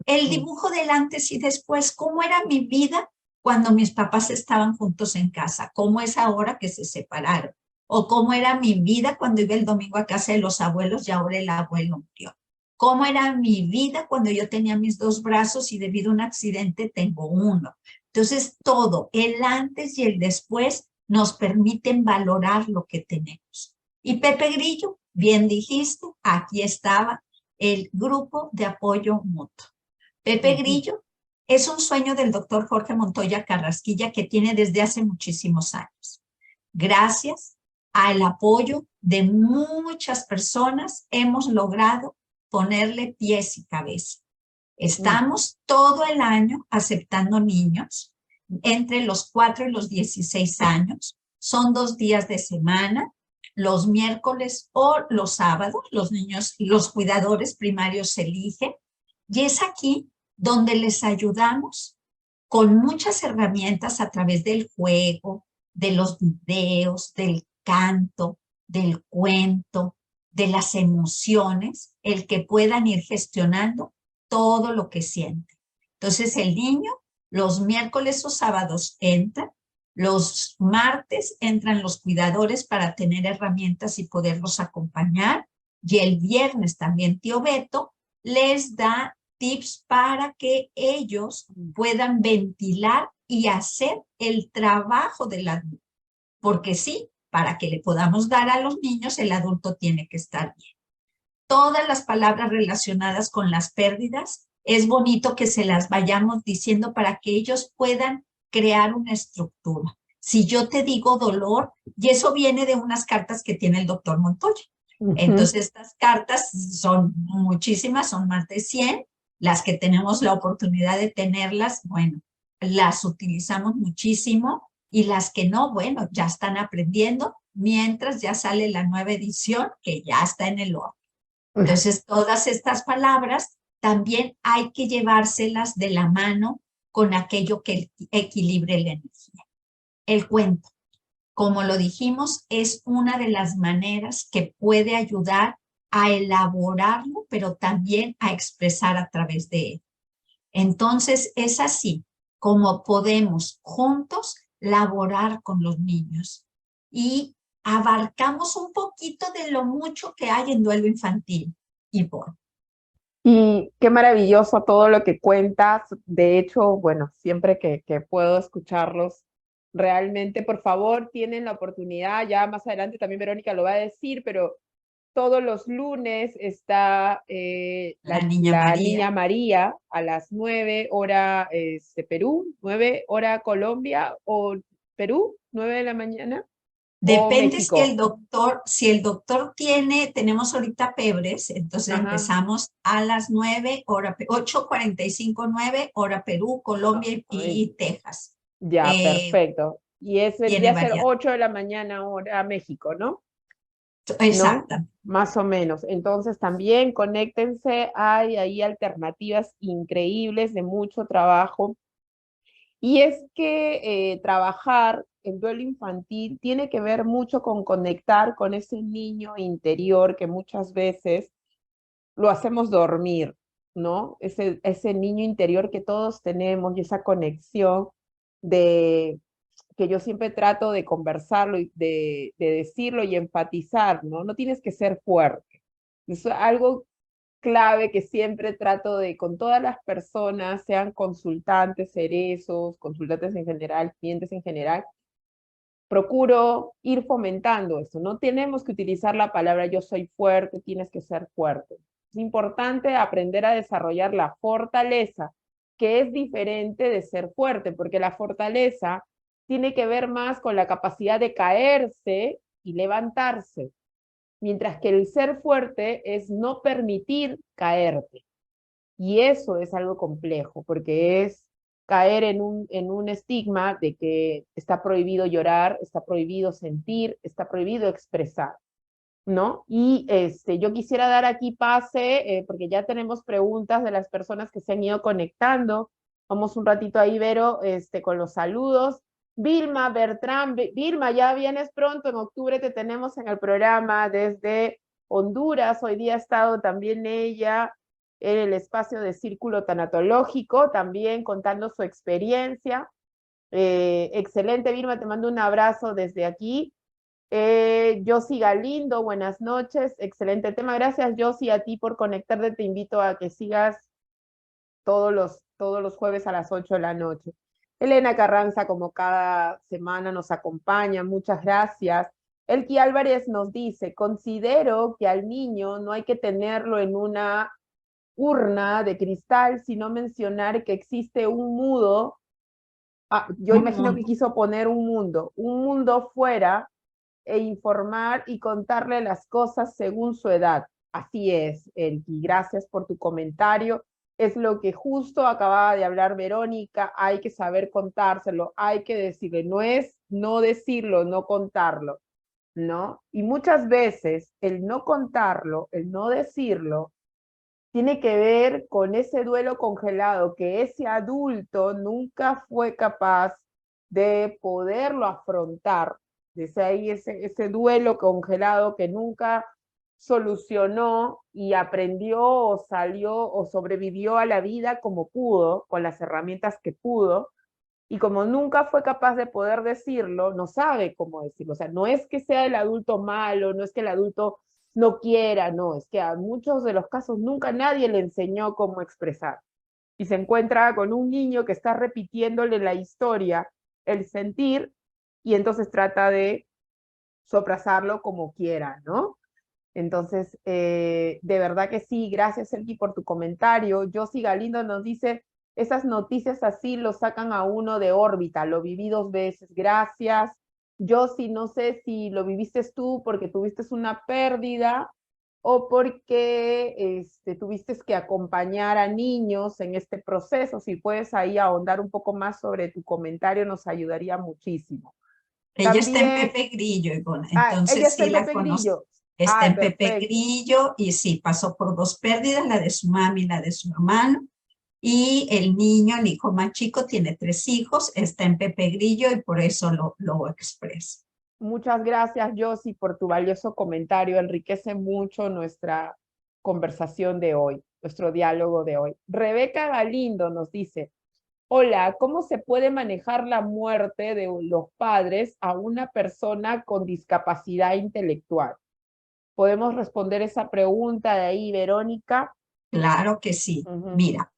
El dibujo del antes y después, cómo era mi vida cuando mis papás estaban juntos en casa, cómo es ahora que se separaron, o cómo era mi vida cuando iba el domingo a casa de los abuelos y ahora el abuelo murió. Cómo era mi vida cuando yo tenía mis dos brazos y debido a un accidente tengo uno. Entonces, todo, el antes y el después, nos permiten valorar lo que tenemos. Y Pepe Grillo, bien dijiste, aquí estaba el grupo de apoyo mutuo. Pepe Grillo es un sueño del doctor Jorge Montoya Carrasquilla que tiene desde hace muchísimos años. Gracias al apoyo de muchas personas hemos logrado ponerle pies y cabeza. Estamos todo el año aceptando niños entre los 4 y los 16 años. Son 2 días de semana, los miércoles o los sábados. Los niños, los cuidadores primarios eligen. Y es aquí donde les ayudamos con muchas herramientas a través del juego, de los videos, del canto, del cuento, de las emociones, el que puedan ir gestionando todo lo que sienten. Entonces el niño los miércoles o sábados entra, los martes entran los cuidadores para tener herramientas y poderlos acompañar, y el viernes también tío Beto les da tips para que ellos puedan ventilar y hacer el trabajo del adulto. Porque sí, para que le podamos dar a los niños, el adulto tiene que estar bien. Todas las palabras relacionadas con las pérdidas, es bonito que se las vayamos diciendo para que ellos puedan crear una estructura. Si yo te digo dolor, y eso viene de unas cartas que tiene el doctor Montoya. Entonces, estas cartas son muchísimas, son más de 100. Las que tenemos la oportunidad de tenerlas, bueno, las utilizamos muchísimo, y las que no, bueno, ya están aprendiendo, mientras ya sale la nueva edición que ya está en el horno. Entonces, todas estas palabras también hay que llevárselas de la mano con aquello que equilibre la energía. El cuento, como lo dijimos, es una de las maneras que puede ayudar a elaborarlo, pero también a expresar a través de él. Entonces, es así como podemos juntos laborar con los niños y abarcamos un poquito de lo mucho que hay en duelo infantil. Ivonne. Y qué maravilloso todo lo que cuentas. De hecho, bueno, siempre que puedo escucharlos, realmente, por favor, tienen la oportunidad, ya más adelante también Verónica lo va a decir, pero todos los lunes está La Niña la María. Niña María a las 9 hora Perú, 9 hora Colombia o Perú, 9 de la mañana. Depende si el doctor tenemos ahorita pebres, entonces Ajá. empezamos a las 9 hora, 8:45, 9 hora Perú, Colombia y Texas. Ya, perfecto. Y es vendría a ser 8 de la mañana hora México, ¿no? Exacto. ¿No? Más o menos. Entonces también conéctense, hay ahí alternativas increíbles de mucho trabajo. Y es que trabajar el duelo infantil tiene que ver mucho con conectar con ese niño interior que muchas veces lo hacemos dormir, ¿no? Ese niño interior que todos tenemos y esa conexión de que yo siempre trato de conversarlo y de decirlo y enfatizar, ¿no? No tienes que ser fuerte. Es algo clave que siempre trato de, con todas las personas, sean consultantes, cerezos, consultantes en general, clientes en general, procuro ir fomentando esto. No tenemos que utilizar la palabra yo soy fuerte, tienes que ser fuerte. Es importante aprender a desarrollar la fortaleza, que es diferente de ser fuerte, porque la fortaleza tiene que ver más con la capacidad de caerse y levantarse, mientras que el ser fuerte es no permitir caerte. Y eso es algo complejo, porque es caer en un estigma de que está prohibido llorar, está prohibido sentir, está prohibido expresar, ¿no? Y yo quisiera dar aquí pase, porque ya tenemos preguntas de las personas que se han ido conectando. Vamos un ratito ahí, Vero, con los saludos. Vilma Bertrán, Vilma, ya vienes pronto, en octubre te tenemos en el programa desde Honduras. Hoy día ha estado también ella en el espacio de Círculo Tanatológico, también contando su experiencia. Excelente, Vilma, te mando un abrazo desde aquí. Josie Galindo, buenas noches, excelente tema. Gracias, Josie, a ti por conectarte. Te invito a que sigas todos los jueves a las 8 de la noche. Elena Carranza, como cada semana, nos acompaña. Muchas gracias. Elki Álvarez nos dice, considero que al niño no hay que tenerlo en una urna de cristal, sino mencionar que existe un mundo. Yo imagino que quiso poner un mundo fuera e informar y contarle las cosas según su edad. Así es, Elki, gracias por tu comentario. Es lo que justo acababa de hablar Verónica, hay que saber contárselo, hay que decirle, no es no decirlo, no contarlo, ¿no? Y muchas veces el no contarlo, el no decirlo, tiene que ver con ese duelo congelado que ese adulto nunca fue capaz de poderlo afrontar. Desde ahí ese duelo congelado que nunca solucionó y aprendió o salió o sobrevivió a la vida como pudo, con las herramientas que pudo, y como nunca fue capaz de poder decirlo, no sabe cómo decirlo. O sea, no es que sea el adulto malo, no es que el adulto no quiera, no, es que a muchos de los casos nunca nadie le enseñó cómo expresar. Y se encuentra con un niño que está repitiéndole la historia, el sentir, y entonces trata de soplasarlo como quiera, ¿no? Entonces, de verdad que sí, gracias Elki por tu comentario. Josie Galindo nos dice, esas noticias así lo sacan a uno de órbita, lo viví 2 veces, gracias. Josie, no sé si lo viviste tú porque tuviste una pérdida o porque tuviste que acompañar a niños en este proceso. Si puedes ahí ahondar un poco más sobre tu comentario, nos ayudaría muchísimo. Ella está en También, Pepe Grillo, Ivonne, ella entonces está sí en la Pepe conozco. Grillo. Está Ah, en Pepe perfecto. Grillo y sí, pasó por 2 pérdidas, la de su mami y la de su hermano. Y el niño, el hijo más chico, tiene 3 hijos, está en Pepe Grillo y por eso lo expresa. Muchas gracias, Josie, por tu valioso comentario. Enriquece mucho nuestra conversación de hoy, nuestro diálogo de hoy. Rebeca Galindo nos dice, hola, ¿cómo se puede manejar la muerte de los padres a una persona con discapacidad intelectual? ¿Podemos responder esa pregunta de ahí, Verónica? Claro que sí. Ujú. Mira,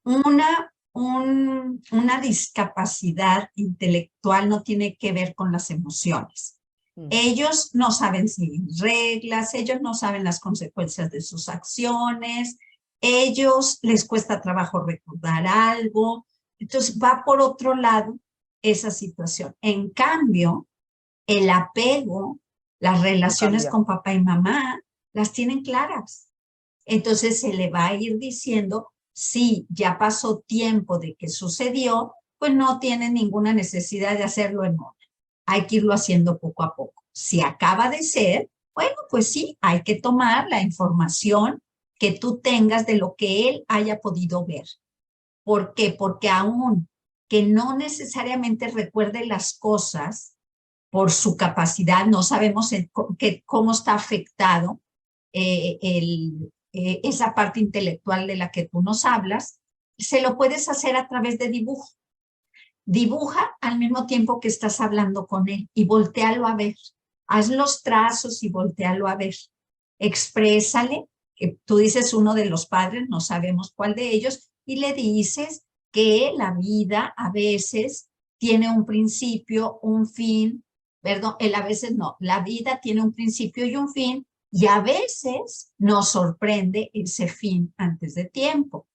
una discapacidad intelectual no tiene que ver con las emociones. Mm. Ellos no saben seguir reglas, ellos no saben las consecuencias de sus acciones, ellos les cuesta trabajo recordar algo, entonces va por otro lado esa situación. En cambio, el apego, las No relaciones cambia. con papá y mamá, las tienen claras. Entonces se le va a ir diciendo, si ya pasó tiempo de que sucedió, pues no tiene ninguna necesidad de hacerlo en orden. Hay que irlo haciendo poco a poco. Si acaba de ser, bueno, pues sí, hay que tomar la información que tú tengas de lo que él haya podido ver. ¿Por qué? Porque aún que no necesariamente recuerde las cosas por su capacidad, no sabemos cómo está afectado esa parte intelectual de la que tú nos hablas, se lo puedes hacer a través de dibujo. Dibuja al mismo tiempo que estás hablando con él y voltéalo a ver. Haz los trazos y voltéalo a ver. Exprésale, que tú dices uno de los padres, no sabemos cuál de ellos, y le dices que la vida a veces tiene un principio, un fin, perdón, él a veces no, la vida tiene un principio y un fin, y a veces nos sorprende ese fin antes de tiempo.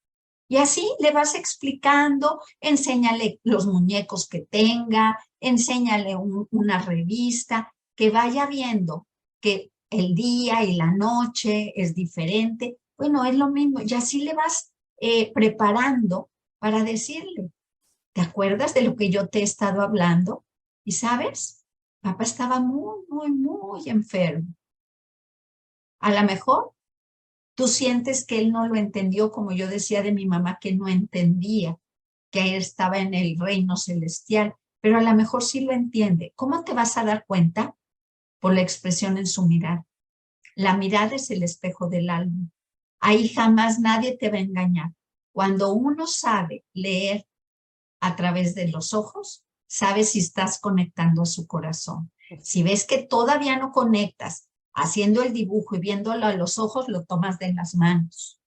Y así le vas explicando, enséñale los muñecos que tenga, enséñale una revista, que vaya viendo que el día y la noche es diferente. Bueno, es lo mismo. Y así le vas preparando para decirle, ¿te acuerdas de lo que yo te he estado hablando? Y sabes, papá estaba muy, muy, muy enfermo. A lo mejor tú sientes que él no lo entendió, como yo decía de mi mamá, que no entendía, que él estaba en el reino celestial, pero a lo mejor sí lo entiende. ¿Cómo te vas a dar cuenta? Por la expresión en su mirada. La mirada es el espejo del alma. Ahí jamás nadie te va a engañar. Cuando uno sabe leer a través de los ojos, sabe si estás conectando a su corazón. Si ves que todavía no conectas, haciendo el dibujo y viéndolo a los ojos, lo tomas de las manos.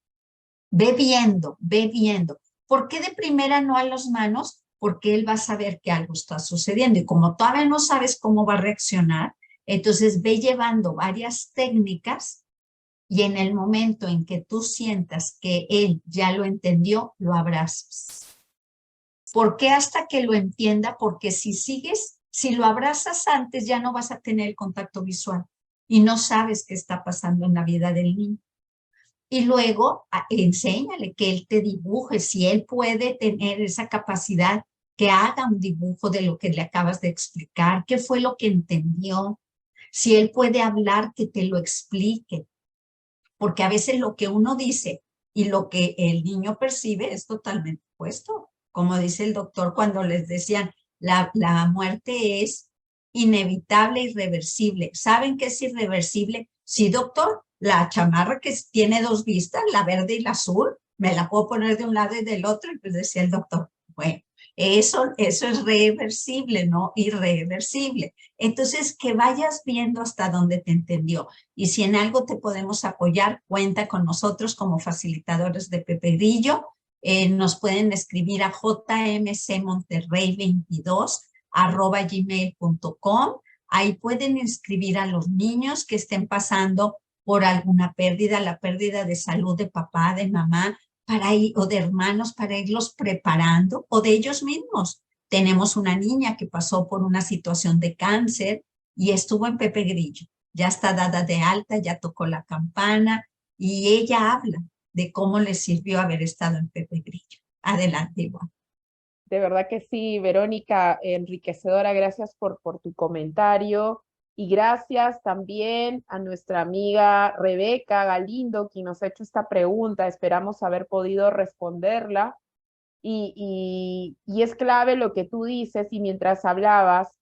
Ve viendo, ve viendo. ¿Por qué de primera no a las manos? Porque él va a saber que algo está sucediendo. Y como todavía no sabes cómo va a reaccionar, entonces ve llevando varias técnicas y en el momento en que tú sientas que él ya lo entendió, lo abrazas. ¿Por qué hasta que lo entienda? Porque si sigues, si lo abrazas antes, ya no vas a tener el contacto visual y no sabes qué está pasando en la vida del niño. Y luego enséñale que él te dibuje, si él puede tener esa capacidad, que haga un dibujo de lo que le acabas de explicar, qué fue lo que entendió, si él puede hablar, que te lo explique, porque a veces lo que uno dice y lo que el niño percibe es totalmente opuesto. Como dice el doctor cuando les decían, la muerte es inevitable, irreversible. ¿Saben qué es irreversible? Sí, doctor, la chamarra que tiene 2 vistas, la verde y la azul, me la puedo poner de un lado y del otro. Y pues decía el doctor, bueno, Eso es reversible, no irreversible. Entonces, que vayas viendo hasta dónde te entendió. Y si en algo te podemos apoyar, cuenta con nosotros como facilitadores de Pepe Grillo. Nos pueden escribir a jmcmonterrey22@gmail.com. Ahí pueden inscribir a los niños que estén pasando por alguna pérdida, la pérdida de salud de papá, de mamá, o de hermanos, para irlos preparando, o de ellos mismos. Tenemos una niña que pasó por una situación de cáncer y estuvo en Pepe Grillo. Ya está dada de alta, ya tocó la campana y ella habla de cómo le sirvió haber estado en Pepe Grillo. Adelante, Ivonne. De verdad que sí, Verónica, enriquecedora, gracias por tu comentario. Y gracias también a nuestra amiga Rebeca Galindo, quien nos ha hecho esta pregunta. Esperamos haber podido responderla. Y es clave lo que tú dices, y mientras hablabas,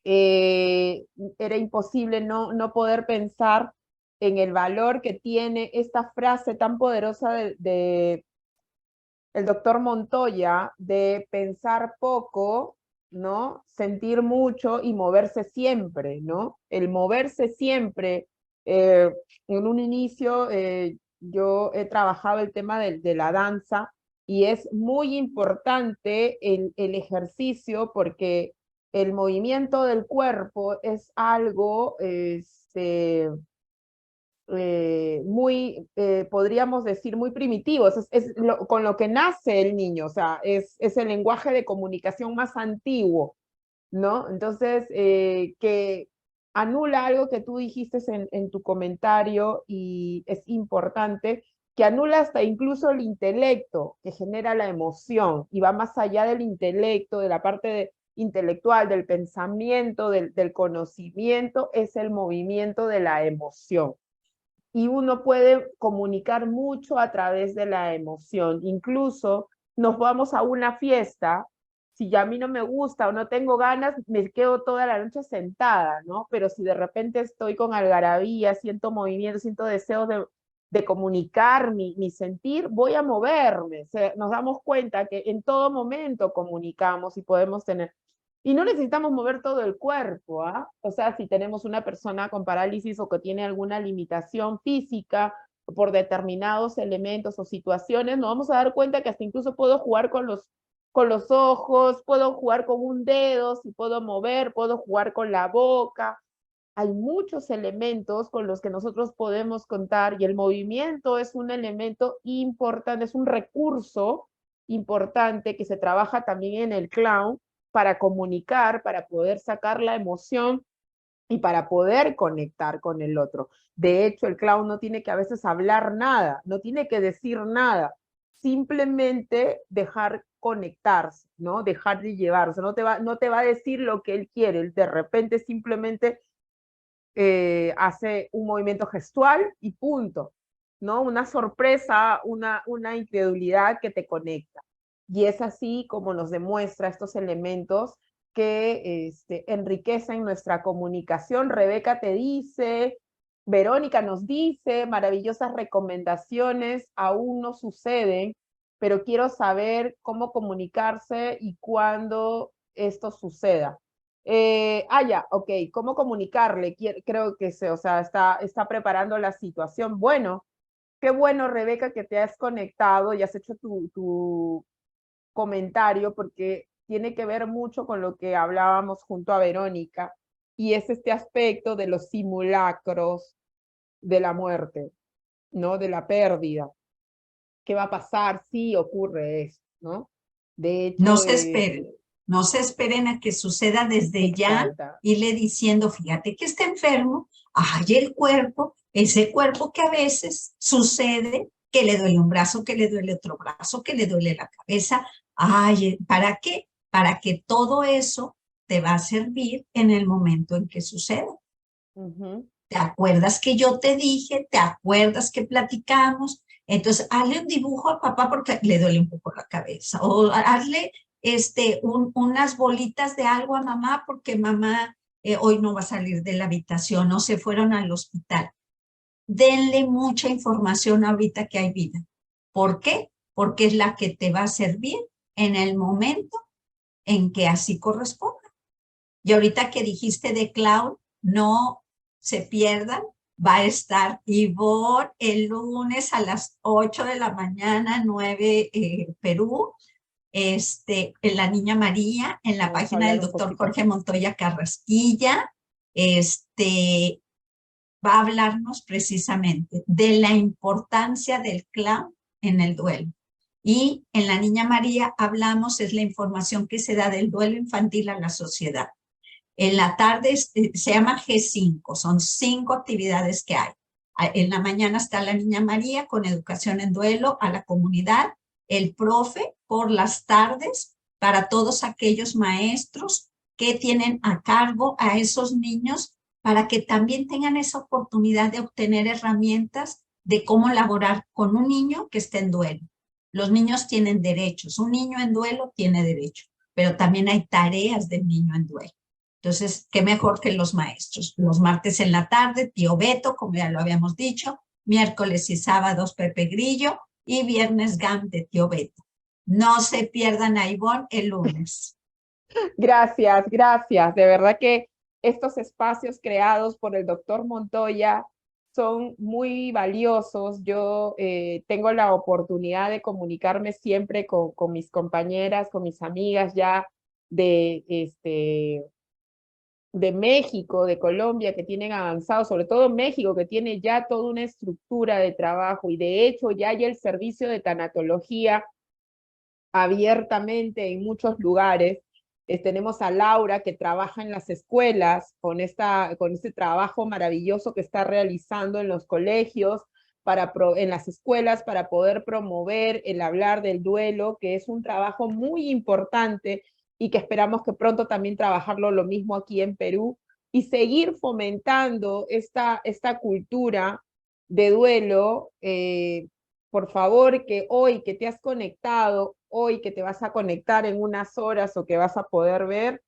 era imposible no poder pensar en el valor que tiene esta frase tan poderosa de el doctor Montoya, de pensar poco, ¿no? Sentir mucho y moverse siempre, ¿no? El moverse siempre. En un inicio yo he trabajado el tema de la danza y es muy importante el ejercicio porque el movimiento del cuerpo es algo muy, podríamos decir, muy primitivos. Con lo que nace el niño, o sea, es el lenguaje de comunicación más antiguo, ¿no? Entonces, que anula algo que tú dijiste en tu comentario y es importante, que anula hasta incluso el intelecto, que genera la emoción y va más allá del intelecto, de la parte intelectual, del pensamiento, del conocimiento, es el movimiento de la emoción. Y uno puede comunicar mucho a través de la emoción. Incluso nos vamos a una fiesta, si ya a mí no me gusta o no tengo ganas, me quedo toda la noche sentada, ¿no? Pero si de repente estoy con algarabía, siento movimiento, siento deseos de comunicar mi sentir, voy a moverme. O sea, nos damos cuenta que en todo momento comunicamos y podemos tener. Y no necesitamos mover todo el cuerpo, ¿ah? O sea, si tenemos una persona con parálisis o que tiene alguna limitación física por determinados elementos o situaciones, nos vamos a dar cuenta que hasta incluso puedo jugar con los ojos, puedo jugar con un dedo, si puedo mover, puedo jugar con la boca. Hay muchos elementos con los que nosotros podemos contar y el movimiento es un elemento importante, es un recurso importante que se trabaja también en el clown para comunicar, para poder sacar la emoción y para poder conectar con el otro. De hecho, el clown no tiene que a veces hablar nada, no tiene que decir nada, simplemente dejar conectarse, ¿no? Dejar de llevarse, no te va a decir lo que él quiere, de repente simplemente hace un movimiento gestual y punto, ¿no? Una sorpresa, una incredulidad que te conecta. Y es así como nos demuestra estos elementos que enriquecen nuestra comunicación. Rebeca te dice, Verónica nos dice, maravillosas recomendaciones, aún no suceden, pero quiero saber cómo comunicarse y cuándo esto suceda. Ya, ok, ¿cómo comunicarle? Creo que o sea, está preparando la situación. Bueno, qué bueno, Rebeca, que te has conectado y has hecho tu comentario, porque tiene que ver mucho con lo que hablábamos junto a Verónica, y es este aspecto de los simulacros de la muerte, ¿no? De la pérdida. ¿Qué va a pasar si ocurre eso, ¿no? De No hecho, se esperen, no se esperen a que suceda desde ya, exacta. irle diciendo, fíjate que está enfermo, ay, el cuerpo, ese cuerpo que a veces sucede, que le duele un brazo, que le duele otro brazo, que le duele la cabeza, ay, ¿para qué? Para que todo eso te va a servir en el momento en que suceda. ¿Te acuerdas que yo te dije? ¿Te acuerdas que platicamos? Entonces, hazle un dibujo a papá porque le duele un poco la cabeza. O hazle unas bolitas de algo a mamá porque mamá hoy no va a salir de la habitación o se fueron al hospital. Denle mucha información ahorita que hay vida. ¿Por qué? Porque es la que te va a servir en el momento en que así corresponda. Y ahorita que dijiste de Cloud, no se pierdan, va a estar Ivonne el lunes a las 8 de la mañana, 9 Perú, en la Niña María, en la Vamos a página del hablar un doctor poquito. Jorge Montoya Carrasquilla, va a hablarnos precisamente de la importancia del clown en el duelo. Y en la Niña María hablamos, es la información que se da del duelo infantil a la sociedad. En la tarde se llama G5, son 5 actividades que hay. En la mañana está la Niña María con educación en duelo a la comunidad, el profe por las tardes para todos aquellos maestros que tienen a cargo a esos niños para que también tengan esa oportunidad de obtener herramientas de cómo laborar con un niño que esté en duelo. Los niños tienen derechos, un niño en duelo tiene derecho, pero también hay tareas del niño en duelo. Entonces, qué mejor que los maestros. Los martes en la tarde, tío Beto, como ya lo habíamos dicho, miércoles y sábados Pepe Grillo y viernes GAM de tío Beto. No se pierdan a Ivonne el lunes. Gracias, gracias. De verdad que estos espacios creados por el doctor Montoya son muy valiosos. Yo tengo la oportunidad de comunicarme siempre con mis compañeras, con mis amigas ya de, de México, de Colombia, que tienen avanzado, sobre todo México, que tiene ya toda una estructura de trabajo y de hecho ya hay el servicio de tanatología abiertamente en muchos lugares. Tenemos a Laura que trabaja en las escuelas con este trabajo maravilloso que está realizando en los colegios, en las escuelas para poder promover el hablar del duelo, que es un trabajo muy importante y que esperamos que pronto también trabajarlo lo mismo aquí en Perú y seguir fomentando esta cultura de duelo. Por favor, que hoy que te has conectado, hoy que te vas a conectar en unas horas o que vas a poder ver,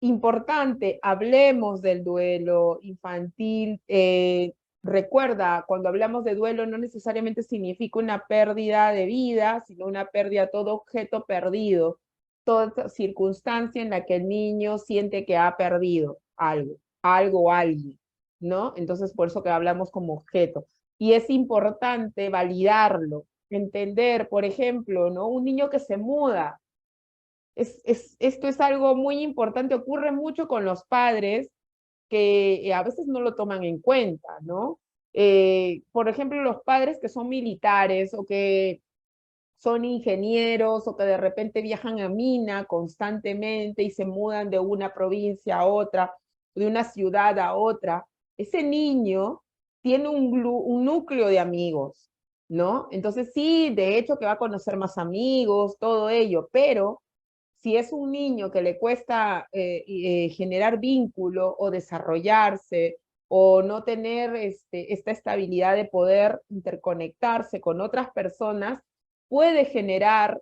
importante, hablemos del duelo infantil. Recuerda, cuando hablamos de duelo no necesariamente significa una pérdida de vida, sino una pérdida, todo objeto perdido, toda circunstancia en la que el niño siente que ha perdido algo o alguien, ¿no? Entonces, por eso que hablamos como objeto. Y es importante validarlo, entender, por ejemplo, ¿no? Un niño que se muda, esto es algo muy importante, ocurre mucho con los padres que a veces no lo toman en cuenta, ¿no? Por ejemplo, los padres que son militares o que son ingenieros o que de repente viajan a mina constantemente y se mudan de una provincia a otra, de una ciudad a otra, ese niño tiene un núcleo de amigos, ¿no? Entonces sí, de hecho que va a conocer más amigos, todo ello, pero si es un niño que le cuesta generar vínculo o desarrollarse o no tener esta estabilidad de poder interconectarse con otras personas, puede generar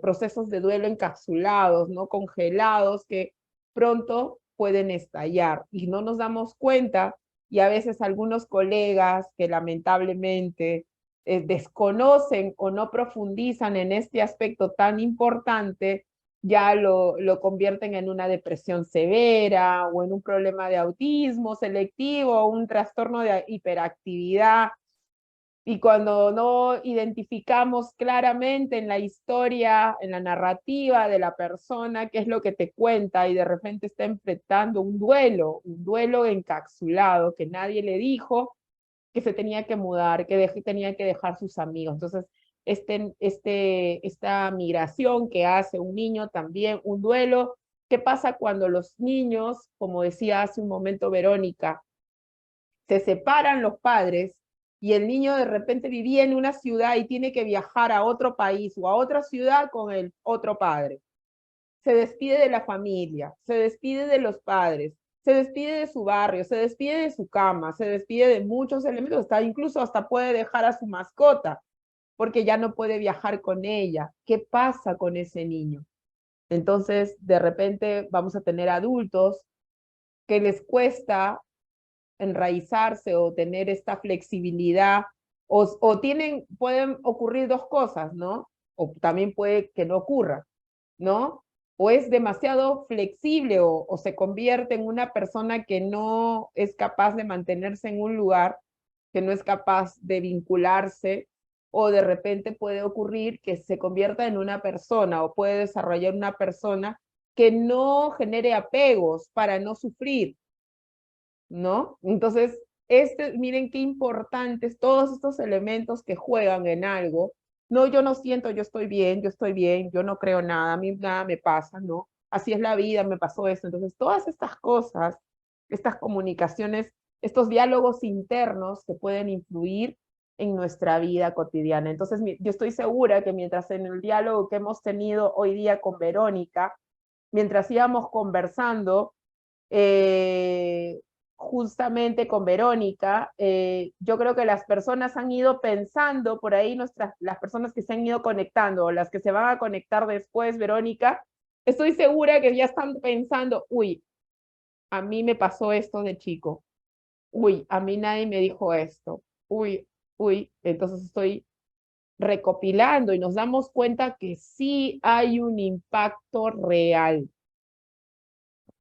procesos de duelo encapsulados, ¿no? Congelados, que pronto pueden estallar y no nos damos cuenta, y a veces algunos colegas que lamentablemente desconocen o no profundizan en este aspecto tan importante, ya lo convierten en una depresión severa o en un problema de autismo selectivo o un trastorno de hiperactividad. Y cuando no identificamos claramente en la historia, en la narrativa de la persona, qué es lo que te cuenta y de repente está enfrentando un duelo encapsulado, que nadie le dijo que se tenía que mudar, que tenía que dejar sus amigos. Entonces, esta migración que hace un niño también, un duelo, ¿qué pasa cuando los niños, como decía hace un momento Verónica, se separan los padres y el niño de repente vivía en una ciudad y tiene que viajar a otro país o a otra ciudad con el otro padre? Se despide de la familia, se despide de los padres, se despide de su barrio, se despide de su cama, se despide de muchos elementos, incluso hasta puede dejar a su mascota porque ya no puede viajar con ella. ¿Qué pasa con ese niño? Entonces, de repente vamos a tener adultos que les cuesta enraizarse o tener esta flexibilidad, pueden ocurrir dos cosas, ¿no? o también puede que no ocurra, ¿no? O es demasiado flexible o se convierte en una persona que no es capaz de mantenerse en un lugar, que no es capaz de vincularse, o de repente puede ocurrir que se convierta en una persona o puede desarrollar una persona que no genere apegos para no sufrir, ¿no? Entonces, miren qué importantes todos estos elementos que juegan en algo. No, yo no siento, yo estoy bien, yo no creo nada, a mí nada me pasa, ¿no? Así es la vida, me pasó esto. Entonces, todas estas cosas, estas comunicaciones, estos diálogos internos que pueden influir en nuestra vida cotidiana. Entonces, yo estoy segura que mientras en el diálogo que hemos tenido hoy día con Verónica, mientras íbamos conversando, justamente con Verónica, yo creo que las personas han ido pensando, por ahí las personas que se han ido conectando, o las que se van a conectar después, Verónica, estoy segura que ya están pensando, uy, a mí me pasó esto de chico, uy, a mí nadie me dijo esto, uy, entonces estoy recopilando y nos damos cuenta que sí hay un impacto real,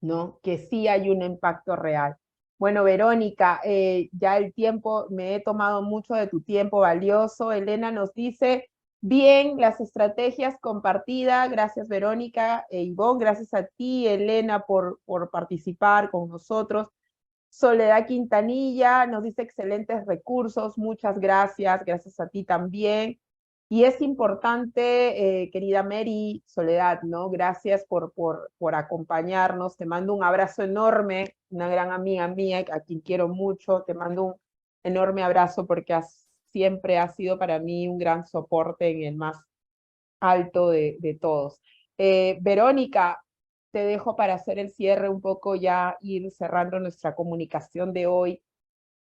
¿no? Que sí hay un impacto real. Bueno, Verónica, ya el tiempo, me he tomado mucho de tu tiempo valioso. Elena nos dice, bien, las estrategias compartidas. Gracias, Verónica. Ivonne, gracias a ti, Elena, por participar con nosotros. Soledad Quintanilla nos dice excelentes recursos, muchas gracias, gracias a ti también. Y es importante, querida Mary, Soledad, ¿no? Gracias por acompañarnos. Te mando un abrazo enorme, una gran amiga mía, a quien quiero mucho. Te mando un enorme abrazo porque siempre has sido para mí un gran soporte en el más alto de todos. Verónica, te dejo para hacer el cierre un poco, ya ir cerrando nuestra comunicación de hoy.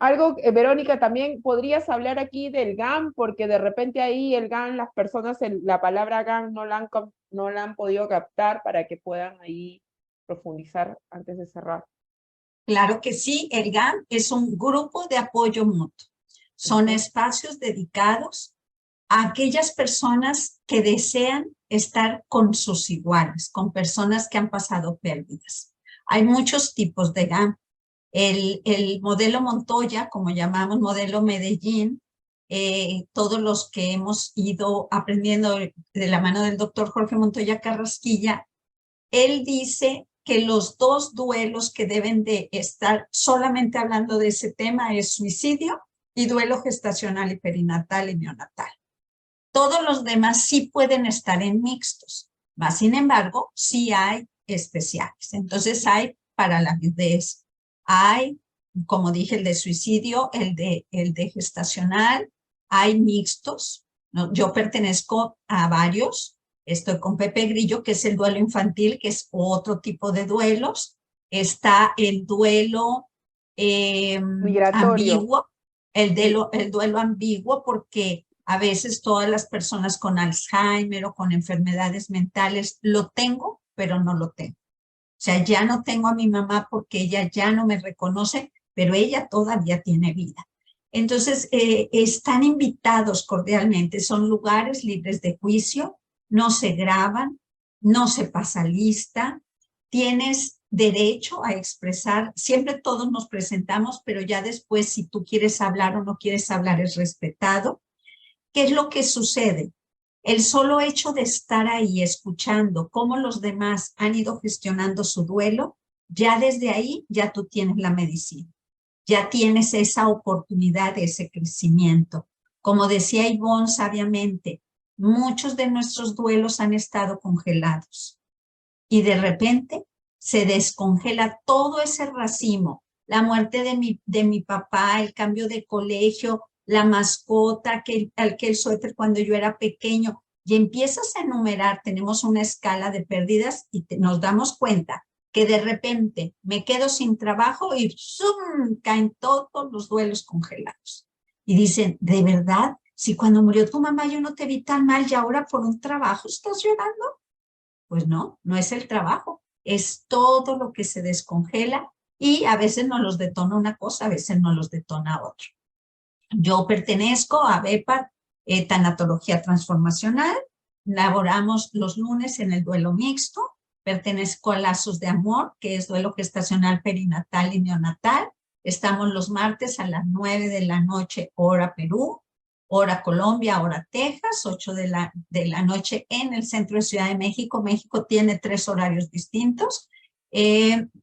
Algo, Verónica, también podrías hablar aquí del GAN, porque de repente ahí el GAN, las personas, la palabra GAN no la han podido captar para que puedan ahí profundizar antes de cerrar. Claro que sí, el GAM es un grupo de apoyo mutuo. Son espacios dedicados a aquellas personas que desean estar con sus iguales, con personas que han pasado pérdidas. Hay muchos tipos de GAM. El modelo Montoya, como llamamos modelo Medellín, todos los que hemos ido aprendiendo de la mano del doctor Jorge Montoya Carrasquilla, él dice que los dos duelos que deben de estar solamente hablando de ese tema es suicidio y duelo gestacional y perinatal y neonatal. Todos los demás sí pueden estar en mixtos, más sin embargo, sí hay especiales. Entonces hay para la viudez, hay, como dije, el de suicidio, el de gestacional, hay mixtos, ¿no? Yo pertenezco a varios. Estoy con Pepe Grillo, que es el duelo infantil, que es otro tipo de duelos. Está el duelo ambiguo, el duelo ambiguo, porque a veces todas las personas con Alzheimer o con enfermedades mentales lo tengo, pero no lo tengo. O sea, ya no tengo a mi mamá porque ella ya no me reconoce, pero ella todavía tiene vida. Entonces, están invitados cordialmente. Son lugares libres de juicio, no se graban, no se pasa lista. Tienes derecho a expresar. Siempre todos nos presentamos, pero ya después, si tú quieres hablar o no quieres hablar, es respetado. ¿Qué es lo que sucede? El solo hecho de estar ahí escuchando cómo los demás han ido gestionando su duelo, ya desde ahí ya tú tienes la medicina, ya tienes esa oportunidad de ese crecimiento. Como decía Ivonne sabiamente, muchos de nuestros duelos han estado congelados y de repente se descongela todo ese racimo, la muerte de mi papá, el cambio de colegio, la mascota, aquel suéter cuando yo era pequeño, y empiezas a enumerar, tenemos una escala de pérdidas y nos damos cuenta que de repente me quedo sin trabajo y ¡zum!, caen todos los duelos congelados. Y dicen, ¿de verdad? Si cuando murió tu mamá yo no te vi tan mal y ahora por un trabajo estás llorando. Pues no, no es el trabajo, es todo lo que se descongela y a veces nos los detona una cosa, a veces nos los detona otra. Yo pertenezco a BEPAR, Tanatología Transformacional. laboramos los lunes en el duelo mixto, pertenezco a Lazos de Amor, que es duelo gestacional, perinatal y neonatal. Estamos los martes a las 9 de la noche, hora Perú, hora Colombia, hora Texas, 8 de la noche en el centro de Ciudad de México. México tiene 3 horarios distintos.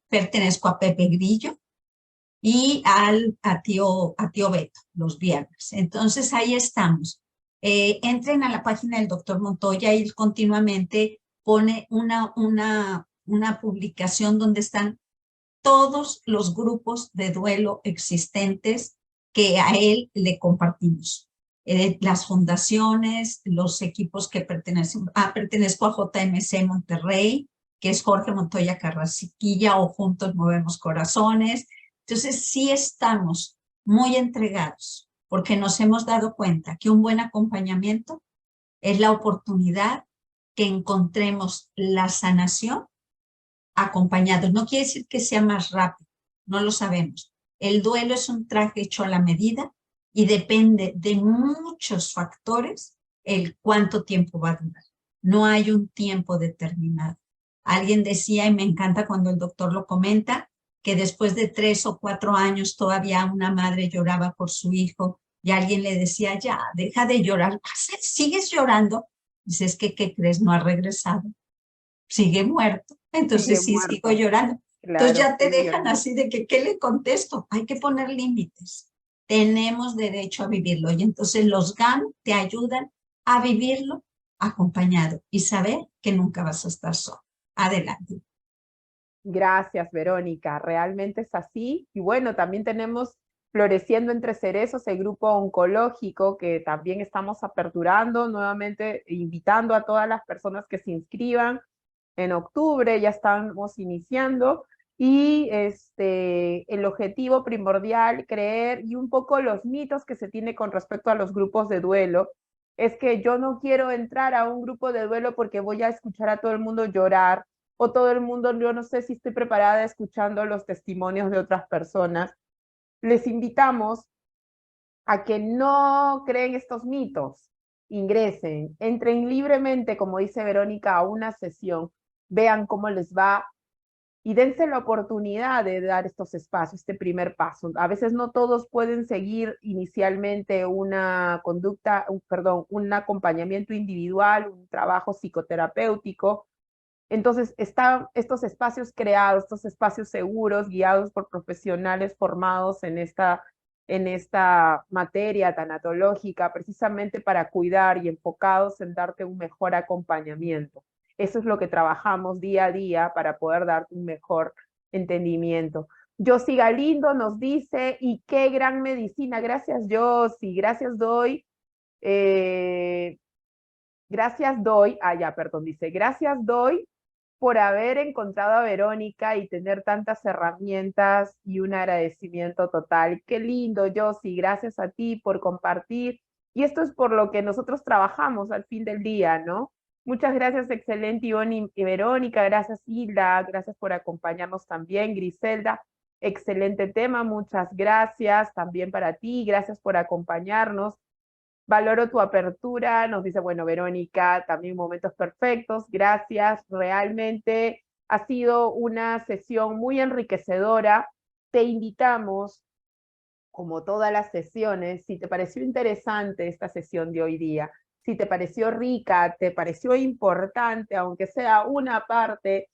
Pertenezco a Pepe Grillo y a tío Beto los viernes. Entonces ahí estamos. Entren a la página del doctor Montoya y él continuamente pone una publicación donde están todos los grupos de duelo existentes que a él le compartimos. Las fundaciones, los equipos que pertenecen, pertenezco a JMC Monterrey, que es Jorge Montoya Carrasquilla, o Juntos Movemos Corazones. Entonces sí estamos muy entregados, porque nos hemos dado cuenta que un buen acompañamiento es la oportunidad que encontremos la sanación acompañados. No quiere decir que sea más rápido, no lo sabemos. El duelo es un traje hecho a la medida y depende de muchos factores el cuánto tiempo va a durar. No hay un tiempo determinado. Alguien decía, y me encanta cuando el doctor lo comenta, que después de 3 o 4 años todavía una madre lloraba por su hijo y alguien le decía, ya, deja de llorar. ¿Sigues llorando? Dice, es que, ¿qué crees? No ha regresado. Sigue muerto. Entonces sí, sigo llorando. Claro, entonces ya te dejan así de que, ¿qué le contesto? Hay que poner límites. Tenemos derecho a vivirlo. Y entonces los GAN te ayudan a vivirlo acompañado y saber que nunca vas a estar solo. Adelante. Gracias, Verónica. Realmente es así. Y bueno, también tenemos Floreciendo entre Cerezos, el grupo oncológico que también estamos aperturando nuevamente, invitando a todas las personas que se inscriban en octubre, ya estamos iniciando. Y el objetivo primordial, creer, y un poco los mitos que se tiene con respecto a los grupos de duelo, es que yo no quiero entrar a un grupo de duelo porque voy a escuchar a todo el mundo llorar, o todo el mundo, yo no sé si estoy preparada escuchando los testimonios de otras personas. Les invitamos a que no creen estos mitos, ingresen, entren libremente, como dice Verónica, a una sesión, vean cómo les va y dense la oportunidad de dar estos espacios, este primer paso. A veces no todos pueden seguir inicialmente una conducta, un acompañamiento individual, un trabajo psicoterapéutico. Entonces, están estos espacios creados, estos espacios seguros, guiados por profesionales formados en esta materia tanatológica, precisamente para cuidar y enfocados en darte un mejor acompañamiento. Eso es lo que trabajamos día a día para poder darte un mejor entendimiento. Josi Galindo nos dice, y qué gran medicina. Gracias, Josi. Gracias, Doy. Gracias, Doy. Dice, gracias, Doy, por haber encontrado a Verónica y tener tantas herramientas y un agradecimiento total. Qué lindo, Josi, gracias a ti por compartir. Y esto es por lo que nosotros trabajamos al fin del día, ¿no? Muchas gracias, excelente Ivonne y Verónica. Gracias, Hilda. Gracias por acompañarnos también, Griselda. Excelente tema, muchas gracias también para ti. Gracias por acompañarnos. Valoro tu apertura, nos dice, bueno, Verónica, también momentos perfectos, gracias, realmente ha sido una sesión muy enriquecedora. Te invitamos, como todas las sesiones, si te pareció interesante esta sesión de hoy día, si te pareció rica, te pareció importante, aunque sea una parte,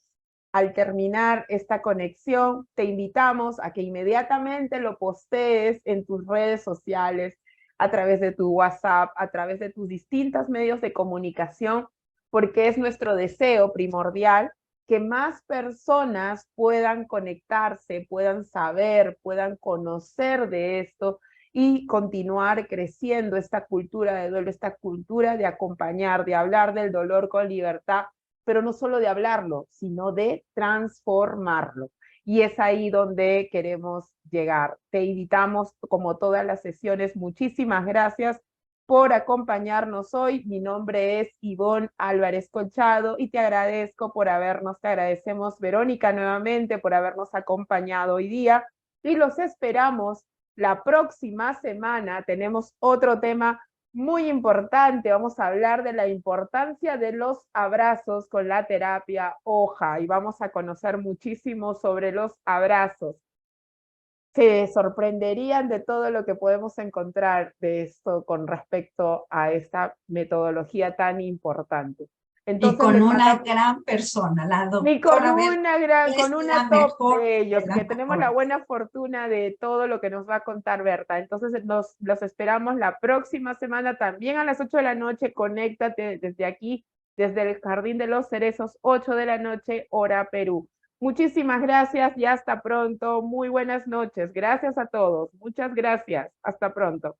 al terminar esta conexión, te invitamos a que inmediatamente lo postees en tus redes sociales, a través de tu WhatsApp, a través de tus distintos medios de comunicación, porque es nuestro deseo primordial que más personas puedan conectarse, puedan saber, puedan conocer de esto y continuar creciendo esta cultura de duelo, esta cultura de acompañar, de hablar del dolor con libertad, pero no solo de hablarlo, sino de transformarlo. Y es ahí donde queremos llegar. Te invitamos, como todas las sesiones, muchísimas gracias por acompañarnos hoy. Mi nombre es Ivonne Álvarez Colchado y te agradecemos, Verónica, nuevamente por habernos acompañado hoy día y los esperamos la próxima semana. Tenemos otro tema muy importante. Vamos a hablar de la importancia de los abrazos con la terapia hoja y vamos a conocer muchísimo sobre los abrazos. Se sorprenderían de todo lo que podemos encontrar de esto con respecto a esta metodología tan importante. Y Entonces con les una mandamos, gran persona, la y con doctora Bel, una gran, es con una la top mejor de ellos, de las que tenemos la mejores. buena fortuna de todo lo que nos va a contar Berta. Entonces los esperamos la próxima semana también a las 8 de la noche. Conéctate desde aquí, desde el Jardín de los Cerezos, 8 de la noche, hora Perú. Muchísimas gracias y hasta pronto. Muy buenas noches. Gracias a todos. Muchas gracias. Hasta pronto.